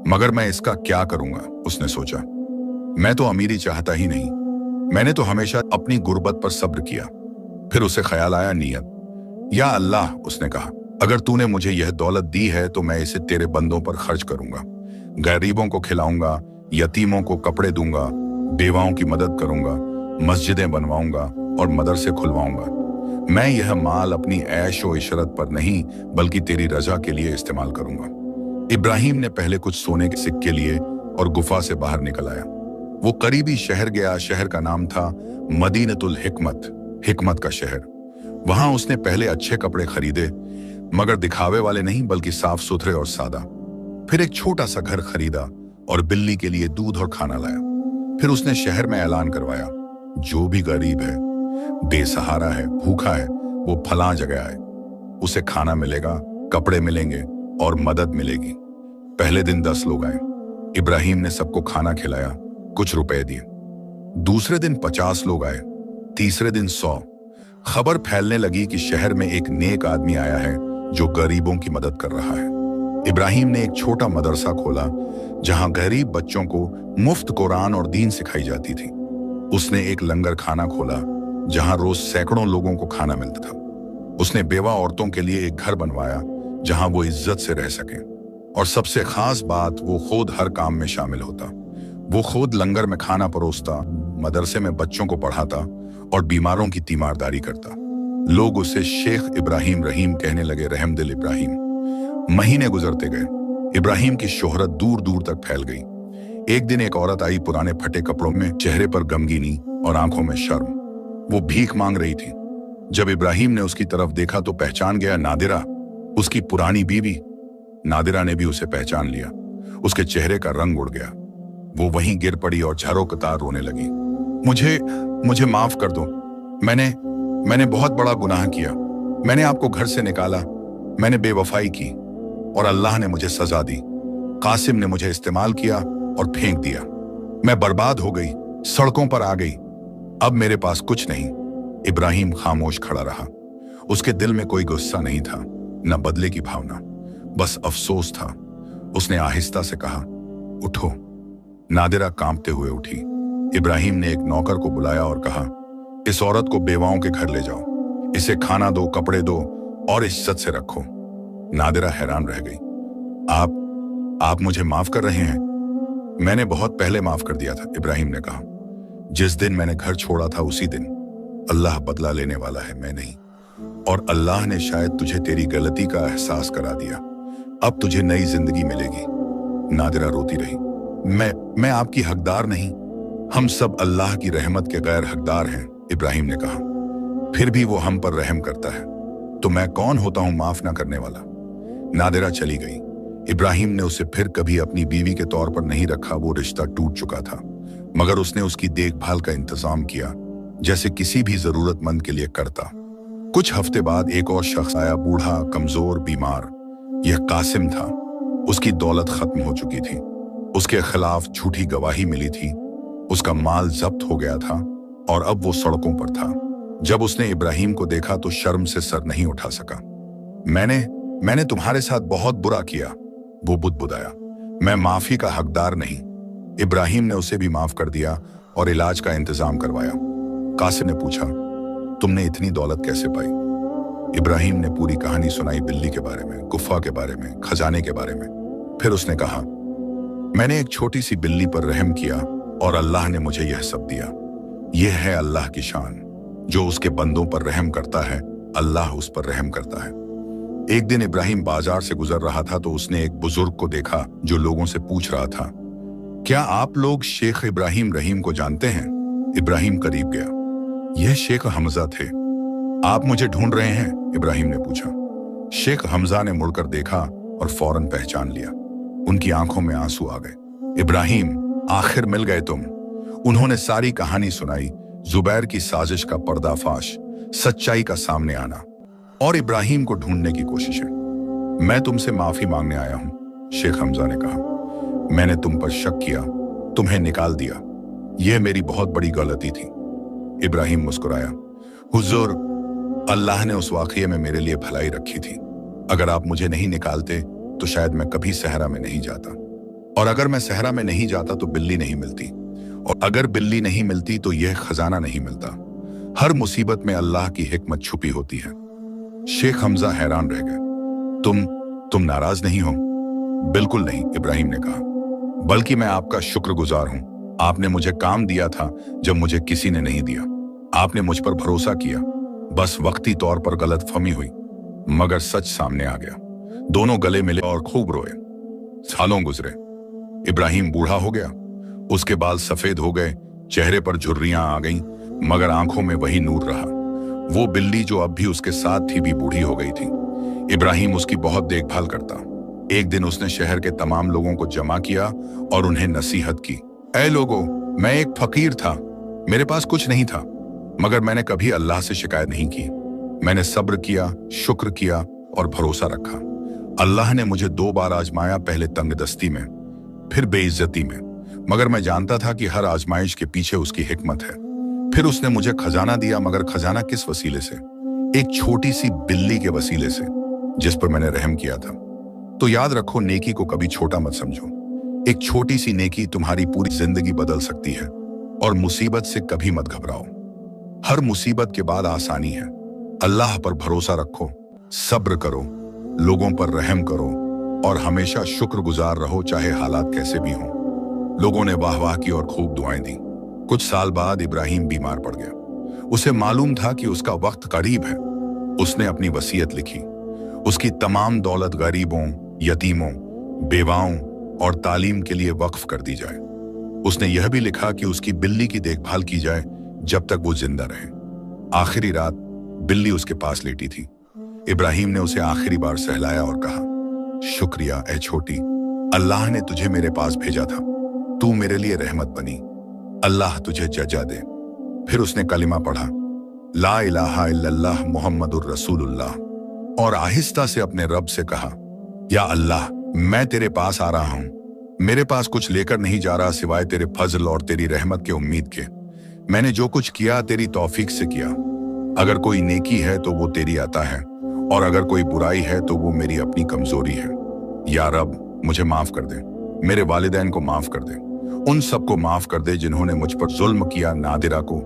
मगर मैं इसका क्या करूंगा, उसने सोचा। मैं तो अमीरी चाहता ही नहीं, मैंने तो हमेशा अपनी गुर्बत पर सब्र किया। फिर उसे ख्याल आया नियत। या अल्लाह, उसने कहा, अगर तूने मुझे यह दौलत दी है तो मैं इसे तेरे बंदों पर खर्च करूंगा। गरीबों को खिलाऊंगा, यतीमों को कपड़े दूंगा, बेवाओं की मदद करूंगा, मस्जिदें बनवाऊंगा और मदरसे खुलवाऊंगा। मैं यह माल अपनी ऐश व इशरत पर नहीं बल्कि तेरी रजा के लिए इस्तेमाल करूंगा। इब्राहिम ने पहले कुछ सोने के सिक्के लिए और गुफा से बाहर निकल आया। वो करीबी शहर गया। शहर का नाम था मदीनतुल हिकमत, हिकमत का शहर। वहां उसने पहले अच्छे कपड़े खरीदे, मगर दिखावे वाले नहीं बल्कि साफ सुथरे और सादा। फिर एक छोटा सा घर खरीदा और बिल्ली के लिए दूध और खाना लाया। फिर उसने शहर में ऐलान करवाया, जो भी गरीब है, बेसहारा है, भूखा है, वो फलां जगह आए, उसे खाना मिलेगा, कपड़े मिलेंगे और मदद मिलेगी। पहले दिन 10 लोग आए। इब्राहिम ने सबको खाना खिलाया, कुछ रुपए दिए। दूसरे दिन 50 लोग आए, तीसरे दिन 100। खबर फैलने लगी कि शहर में एक नेक आदमी आया है जो गरीबों की मदद कर रहा है। इब्राहिम ने एक छोटा मदरसा खोला जहां गरीब बच्चों को मुफ्त कुरान और दीन सिखाई जाती थी। उसने एक लंगर खाना खोला जहां रोज सैकड़ों लोगों को खाना मिलता था। उसने बेवा औरतों के लिए एक घर बनवाया जहां वो इज्जत से रह सकें। और सबसे खास बात, वो खुद हर काम में शामिल होता। वो खुद लंगर में खाना परोसता, मदरसे में बच्चों को पढ़ाता और बीमारों की तीमारदारी करता। लोग उसे शेख इब्राहिम रहीम कहने लगे, रहमदिल इब्राहिम। महीने गुजरते गए। इब्राहिम की शोहरत दूर दूर तक फैल गई। एक दिन एक औरत आई, पुराने फटे कपड़ों में, चेहरे पर गमगीनी और आंखों में शर्म। वो भीख मांग रही थी। जब इब्राहिम ने उसकी तरफ देखा तो पहचान गया, नादिरा, उसकी पुरानी बीवी। नादिरा ने भी उसे पहचान लिया। उसके चेहरे का रंग उड़ गया। वो वहीं गिर पड़ी और झरों कतार रोने लगी। मुझे माफ कर दो। मैंने बहुत बड़ा गुनाह किया। मैंने आपको घर से निकाला, मैंने बेवफाई की और अल्लाह ने मुझे सजा दी। कासिम ने मुझे इस्तेमाल किया और फेंक दिया। मैं बर्बाद हो गई, सड़कों पर आ गई। अब मेरे पास कुछ नहीं। इब्राहिम खामोश खड़ा रहा। उसके दिल में कोई गुस्सा नहीं था, न बदले की भावना, बस अफसोस था। उसने आहिस्ता से कहा, उठो। नादिरा कांपते हुए उठी। इब्राहिम ने एक नौकर को बुलाया और कहा, इस औरत को बेवाओं के घर ले जाओ, इसे खाना दो, कपड़े दो और इज्जत से रखो। नादिरा हैरान रह गई। आप मुझे माफ कर रहे हैं? मैंने बहुत पहले माफ कर दिया था, इब्राहिम ने कहा। जिस दिन मैंने घर छोड़ा था उसी दिन। अल्लाह बदला लेने वाला है, मैं नहीं। और अल्लाह ने शायद तुझे तेरी गलती का एहसास करा दिया। अब तुझे नई जिंदगी मिलेगी। नादिरा रोती रही। मैं आपकी हकदार नहीं, हम सब अल्लाह की रहमत के गैर हकदार हैं, इब्राहिम ने कहा। फिर भी वो हम पर रहम करता है, तो मैं कौन होता हूं माफ ना करने वाला। नादिरा चली गई। इब्राहिम ने उसे फिर कभी अपनी बीवी के तौर पर नहीं रखा। वो रिश्ता टूट चुका था, मगर उसने उसकी देखभाल का इंतजाम किया जैसे किसी भी जरूरतमंद के लिए करता। कुछ हफ्ते बाद एक और शख्स आया, बूढ़ा, कमजोर, बीमार। यह कासिम था। उसकी दौलत खत्म हो चुकी थी। उसके खिलाफ झूठी गवाही मिली थी। उसका माल जब्त हो गया था और अब वो सड़कों पर था। जब उसने इब्राहिम को देखा तो शर्म से सर नहीं उठा सका। मैंने तुम्हारे साथ बहुत बुरा किया, वो बुदबुदाया। मैं माफी का हकदार नहीं। इब्राहिम ने उसे भी माफ कर दिया और इलाज का इंतजाम करवाया। कासिम ने पूछा, तुमने इतनी दौलत कैसे पाई? इब्राहिम ने पूरी कहानी सुनाई, बिल्ली के बारे में, गुफा के बारे में, खजाने के बारे में। फिर उसने कहा, मैंने एक छोटी सी बिल्ली पर रहम किया और अल्लाह ने मुझे यह सब दिया। यह है अल्लाह की शान। जो उसके बंदों पर रहम करता है, अल्लाह उस पर रहम करता है। एक दिन इब्राहिम बाजार से गुजर रहा था तो उसने एक बुजुर्ग को देखा जो लोगों से पूछ रहा था, क्या आप लोग शेख इब्राहिम रहीम को जानते हैं? इब्राहिम करीब गया। यह शेख हमजा थे। आप मुझे ढूंढ रहे हैं? इब्राहिम ने पूछा। शेख हमजा ने मुड़कर देखा और फौरन पहचान लिया। उनकी आंखों में आंसू आ गए। इब्राहिम, आखिर मिल गए तुम। उन्होंने सारी कहानी सुनाई, जुबैर की साजिश का पर्दाफाश, सच्चाई का सामने आना और इब्राहिम को ढूंढने की कोशिशें। मैं तुमसे माफी मांगने आया हूं, शेख हमजा ने कहा। मैंने तुम पर शक किया, तुम्हें निकाल दिया। यह मेरी बहुत बड़ी गलती थी। इब्राहिम मुस्कुराया। हुजूर, अल्लाह ने उस वाकये में मेरे लिए भलाई रखी थी। अगर आप मुझे नहीं निकालते तो शायद मैं कभी सहरा में नहीं जाता, और अगर मैं सहरा में नहीं जाता तो बिल्ली नहीं मिलती, और अगर बिल्ली नहीं मिलती तो यह खजाना नहीं मिलता। हर मुसीबत में अल्लाह की हिकमत छुपी होती है। शेख हमजा हैरान रह गए। तुम नाराज नहीं हो? बिल्कुल नहीं, इब्राहिम ने कहा, बल्कि मैं आपका शुक्रगुजार हूं। आपने मुझे काम दिया था जब मुझे किसी ने नहीं दिया। आपने मुझ पर भरोसा किया। बस वक्ती तौर पर गलतफहमी हुई, मगर सच सामने आ गया। दोनों गले मिले और खूब रोए। सालों गुजरे। इब्राहिम बूढ़ा हो गया। उसके बाल सफेद हो गए, चेहरे पर झुर्रियां आ गईं, मगर आंखों में वही नूर रहा। वो बिल्ली जो अब भी उसके साथ थी भी बूढ़ी हो गई थी। इब्राहिम उसकी बहुत देखभाल करता। एक दिन उसने शहर के तमाम लोगों को जमा किया और उन्हें नसीहत की। ऐ लोगों, मैं एक फकीर था, मेरे पास कुछ नहीं था, मगर मैंने कभी अल्लाह से शिकायत नहीं की। मैंने सब्र किया, शुक्र किया और भरोसा रखा। अल्लाह ने मुझे 2 बार आजमाया, पहले तंगदस्ती में, फिर बेइज्जती में, मगर मैं जानता था कि हर आजमाइश के पीछे उसकी हिकमत है। फिर उसने मुझे खजाना दिया, मगर खजाना किस वसीले से? एक छोटी सी बिल्ली के वसीले से, जिस पर मैंने रहम किया था। तो याद रखो, नेकी को कभी छोटा मत समझो। एक छोटी सी नेकी तुम्हारी पूरी जिंदगी बदल सकती है। और मुसीबत से कभी मत घबराओ, हर मुसीबत के बाद आसानी है। अल्लाह पर भरोसा रखो, सब्र करो, लोगों पर रहम करो और हमेशा शुक्रगुजार रहो, चाहे हालात कैसे भी हों। लोगों ने वाह वाह की और खूब दुआएं दी। कुछ साल बाद इब्राहिम बीमार पड़ गया। उसे मालूम था कि उसका वक्त करीब है। उसने अपनी वसीयत लिखी। उसकी तमाम दौलत गरीबों, यतीमों, बेवाओं और तालीम के लिए वक्फ कर दी जाए। उसने यह भी लिखा कि उसकी बिल्ली की देखभाल की जाए जब तक वो जिंदा रहे। आखिरी रात बिल्ली उसके पास लेटी थी। इब्राहिम ने उसे आखिरी बार सहलाया और कहा, शुक्रिया ए छोटी, अल्लाह ने तुझे मेरे पास भेजा था, तू मेरे लिए रहमत बनी, अल्लाह तुझे जजा दे। फिर उसने कलिमा पढ़ा, ला इलाहा इल्लल्लाह मुहम्मदुर रसूलुल्लाह, और आहिस्ता से अपने रब से कहा, या अल्लाह, मैं तेरे पास आ रहा हूं। मेरे पास कुछ लेकर नहीं जा रहा सिवाय तेरे फजल और तेरी रहमत के उम्मीद के। मैंने जो कुछ किया तेरी तौफीक से किया। अगर कोई नेकी है तो वो तेरी अता है, और अगर कोई बुराई है तो वो मेरी अपनी कमजोरी है। या रब, मुझे माफ कर दे, मेरे वालिदैन को माफ कर दे, उन सबको माफ कर दे जिन्होंने मुझ पर जुल्म किया, नादिरा को,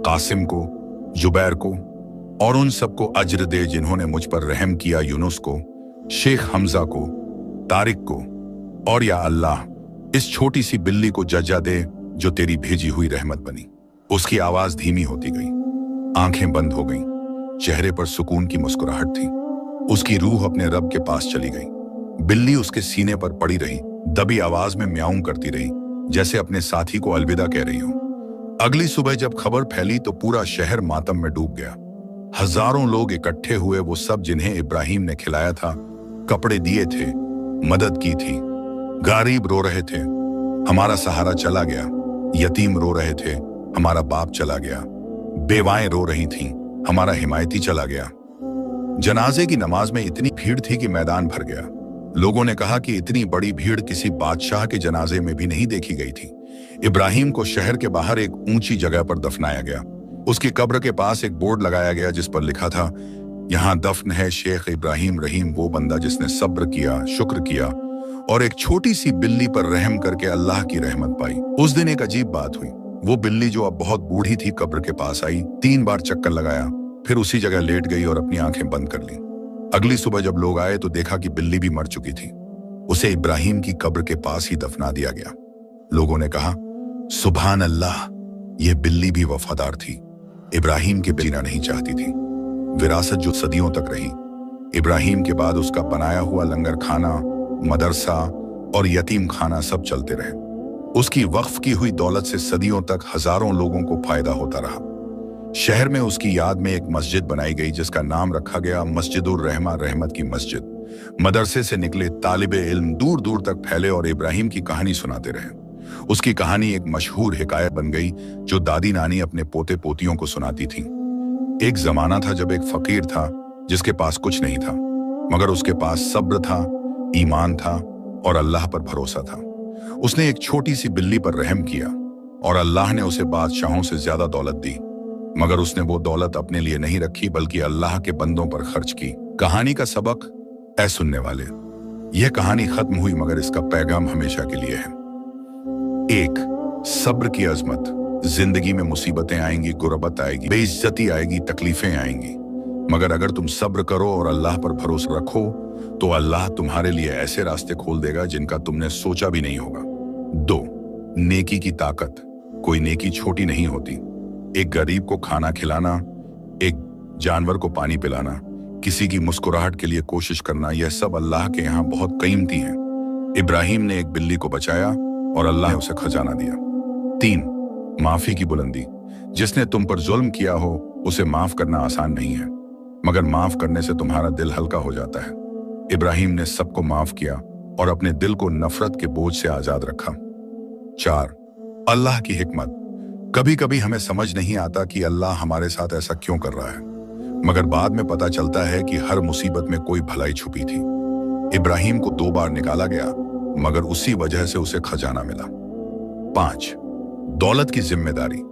कासिम को, जुबैर को, और उन सबको अज्र दे जिन्होंने मुझ पर रहम किया, यूनुस को, शेख हमजा को, तारिक को। और या अल्लाह, इस छोटी सी बिल्ली को जजा दे जो तेरी भेजी हुई रहमत बनी। उसकी आवाज धीमी होती गई, आंखें बंद हो गईं, चेहरे पर सुकून की मुस्कुराहट थी। उसकी रूह अपने रब के पास चली गई। बिल्ली उसके सीने पर पड़ी रही, दबी आवाज में म्याऊं करती रही, जैसे अपने साथी को अलविदा कह रही हो। अगली सुबह जब खबर फैली तो पूरा शहर मातम में डूब गया। हजारों लोग इकट्ठे हुए, वो सब जिन्हें इब्राहिम ने खिलाया था, कपड़े दिए थे, मदद की थी। गरीब रो रहे थे, हमारा सहारा चला गया। यतीम रो रहे थे, हमारा बाप चला गया। बेवाएं रो रही थीं, हमारा हिमायती चला गया। जनाजे की नमाज में इतनी भीड़ थी कि मैदान भर गया। लोगों ने कहा कि इतनी बड़ी भीड़ किसी बादशाह के जनाजे में भी नहीं देखी गई थी। इब्राहिम को शहर के बाहर एक ऊंची जगह पर दफनाया गया। उसकी कब्र के पास एक बोर्ड लगाया गया जिस पर लिखा था, यहाँ दफन है शेख इब्राहिम रहीम, वो बंदा जिसने सब्र किया, शुक्र किया और एक छोटी सी बिल्ली पर रहम करके अल्लाह की रहमत पाई। उस दिन एक अजीब बात हुई। वो बिल्ली जो अब बहुत बूढ़ी थी कब्र के पास आई, 3 बार चक्कर लगाया, फिर उसी जगह लेट गई और अपनी आंखें बंद कर ली। अगली सुबह जब लोग आए तो देखा कि बिल्ली भी मर चुकी थी। उसे इब्राहिम की कब्र के पास ही दफना दिया गया। लोगों ने कहा, सुभान अल्लाह, यह बिल्ली भी वफादार थी, इब्राहिम के जीना नहीं चाहती थी। विरासत जो सदियों तक रही। इब्राहिम के बाद उसका बनाया हुआ लंगर खाना, मदरसा और यतीम खाना सब चलते रहे। उसकी वक्फ की हुई दौलत से सदियों तक हजारों लोगों को फायदा होता रहा। शहर में उसकी याद में एक मस्जिद बनाई गई जिसका नाम रखा गया मस्जिदुर रहमा, रहमत की मस्जिद। मदरसे से निकले तालिबे इल्म दूर दूर तक फैले और इब्राहिम की कहानी सुनाते रहे। उसकी कहानी एक मशहूर हिकायत बन गई जो दादी नानी अपने पोते पोतियों को सुनाती थी। एक जमाना था जब एक फकीर था जिसके पास कुछ नहीं था, मगर उसके पास सब्र था, ईमान था और अल्लाह पर भरोसा था। उसने एक छोटी सी बिल्ली पर रहम किया और अल्लाह ने उसे बादशाहों से ज्यादा दौलत दी, मगर उसने वो दौलत अपने लिए नहीं रखी बल्कि अल्लाह के बंदों पर खर्च की। कहानी का सबक, ऐ सुनने वाले, यह कहानी खत्म हुई मगर इसका पैगाम हमेशा के लिए है। 1, सब्र की अजमत। जिंदगी में मुसीबतें आएंगी, गुर्बत आएगी, बेइज्जती आएगी, तकलीफें आएंगी, मगर अगर तुम सब्र करो और अल्लाह पर भरोसा रखो तो अल्लाह तुम्हारे लिए ऐसे रास्ते खोल देगा जिनका तुमने सोचा भी नहीं होगा। 2, नेकी की ताकत। कोई नेकी छोटी नहीं होती। एक गरीब को खाना खिलाना, एक जानवर को पानी पिलाना, किसी की मुस्कुराहट के लिए कोशिश करना, यह सब अल्लाह के यहाँ बहुत कीमती है। इब्राहिम ने एक बिल्ली को बचाया और अल्लाह ने उसे खजाना दिया। 3, माफी की बुलंदी। जिसने तुम पर जुल्म किया हो उसे माफ करना आसान नहीं है, मगर माफ करने से तुम्हारा दिल हल्का हो जाता है। इब्राहिम ने सबको माफ किया और अपने दिल को नफरत के बोझ से आजाद रखा। 4, अल्लाह की हिकमत। कभी कभी हमें समझ नहीं आता कि अल्लाह हमारे साथ ऐसा क्यों कर रहा है, मगर बाद में पता चलता है कि हर मुसीबत में कोई भलाई छुपी थी। इब्राहिम को 2 बार निकाला गया, मगर उसी वजह से उसे खजाना मिला। 5, दौलत की जिम्मेदारी।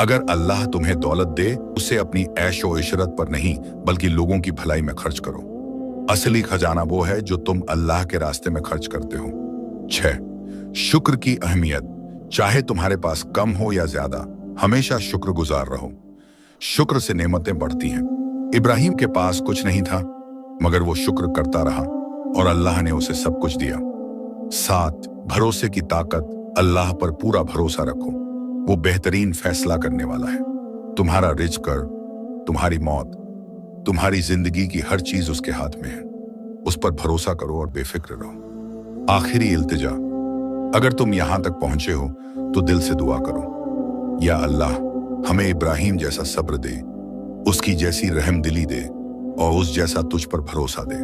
अगर अल्लाह तुम्हें दौलत दे, उसे अपनी ऐशो इशरत पर नहीं बल्कि लोगों की भलाई में खर्च करो। असली खजाना वो है जो तुम अल्लाह के रास्ते में खर्च करते हो। 6, शुक्र की अहमियत। चाहे तुम्हारे पास कम हो या ज्यादा, हमेशा शुक्रगुजार रहो। शुक्र से नेमतें बढ़ती हैं। इब्राहिम के पास कुछ नहीं था, मगर वो शुक्र करता रहा और अल्लाह ने उसे सब कुछ दिया। 7, भरोसे की ताकत। अल्लाह पर पूरा भरोसा रखो, वो बेहतरीन फैसला करने वाला है। तुम्हारा रिज्क, तुम्हारी मौत, तुम्हारी जिंदगी की हर चीज उसके हाथ में है। उस पर भरोसा करो और बेफिक्र रहो। आखिरी इल्तिजा, अगर तुम यहां तक पहुंचे हो तो दिल से दुआ करो, या अल्लाह हमें इब्राहिम जैसा सब्र दे, उसकी जैसी रहम दिली दे और उस जैसा तुझ पर भरोसा दे।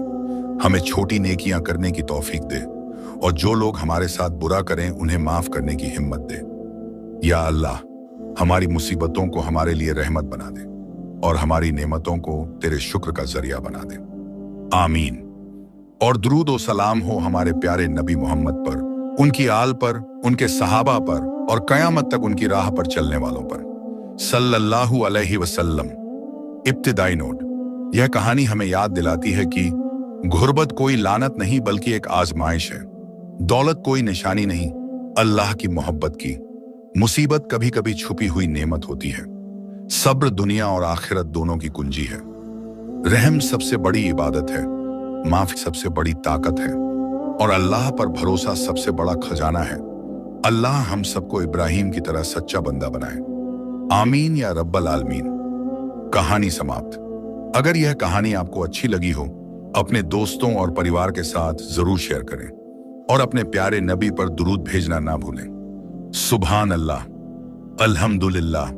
हमें छोटी नेकियां करने की तौफीक दे और जो लोग हमारे साथ बुरा करें उन्हें माफ करने की हिम्मत दे। या अल्लाह हमारी मुसीबतों को हमारे लिए रहमत बना दे और हमारी नेमतों को तेरे शुक्र का जरिया बना दे। आमीन। और दुरूद और सलाम हो हमारे प्यारे नबी मोहम्मद पर, उनकी आल पर, उनके सहाबा पर और कयामत तक उनकी राह पर चलने वालों पर, सल्लल्लाहु अलैहि वसल्लम। इब्तिदाई नोट, यह कहानी हमें याद दिलाती है कि गुर्बत कोई लानत नहीं बल्कि एक आजमाइश है। दौलत कोई निशानी नहीं, अल्लाह की मोहब्बत की। मुसीबत कभी कभी छुपी हुई नेमत होती है। सब्र दुनिया और आखिरत दोनों की कुंजी है। रहम सबसे बड़ी इबादत है, माफी सबसे बड़ी ताकत है और अल्लाह पर भरोसा सबसे बड़ा खजाना है। अल्लाह हम सबको इब्राहिम की तरह सच्चा बंदा बनाए। आमीन या रब्बल आलमीन। कहानी समाप्त। अगर यह कहानी आपको अच्छी लगी हो, अपने दोस्तों और परिवार के साथ जरूर शेयर करें और अपने प्यारे नबी पर दुरूद भेजना ना भूलें। सुभान अल्लाह, अल्हम्दुलिल्लाह।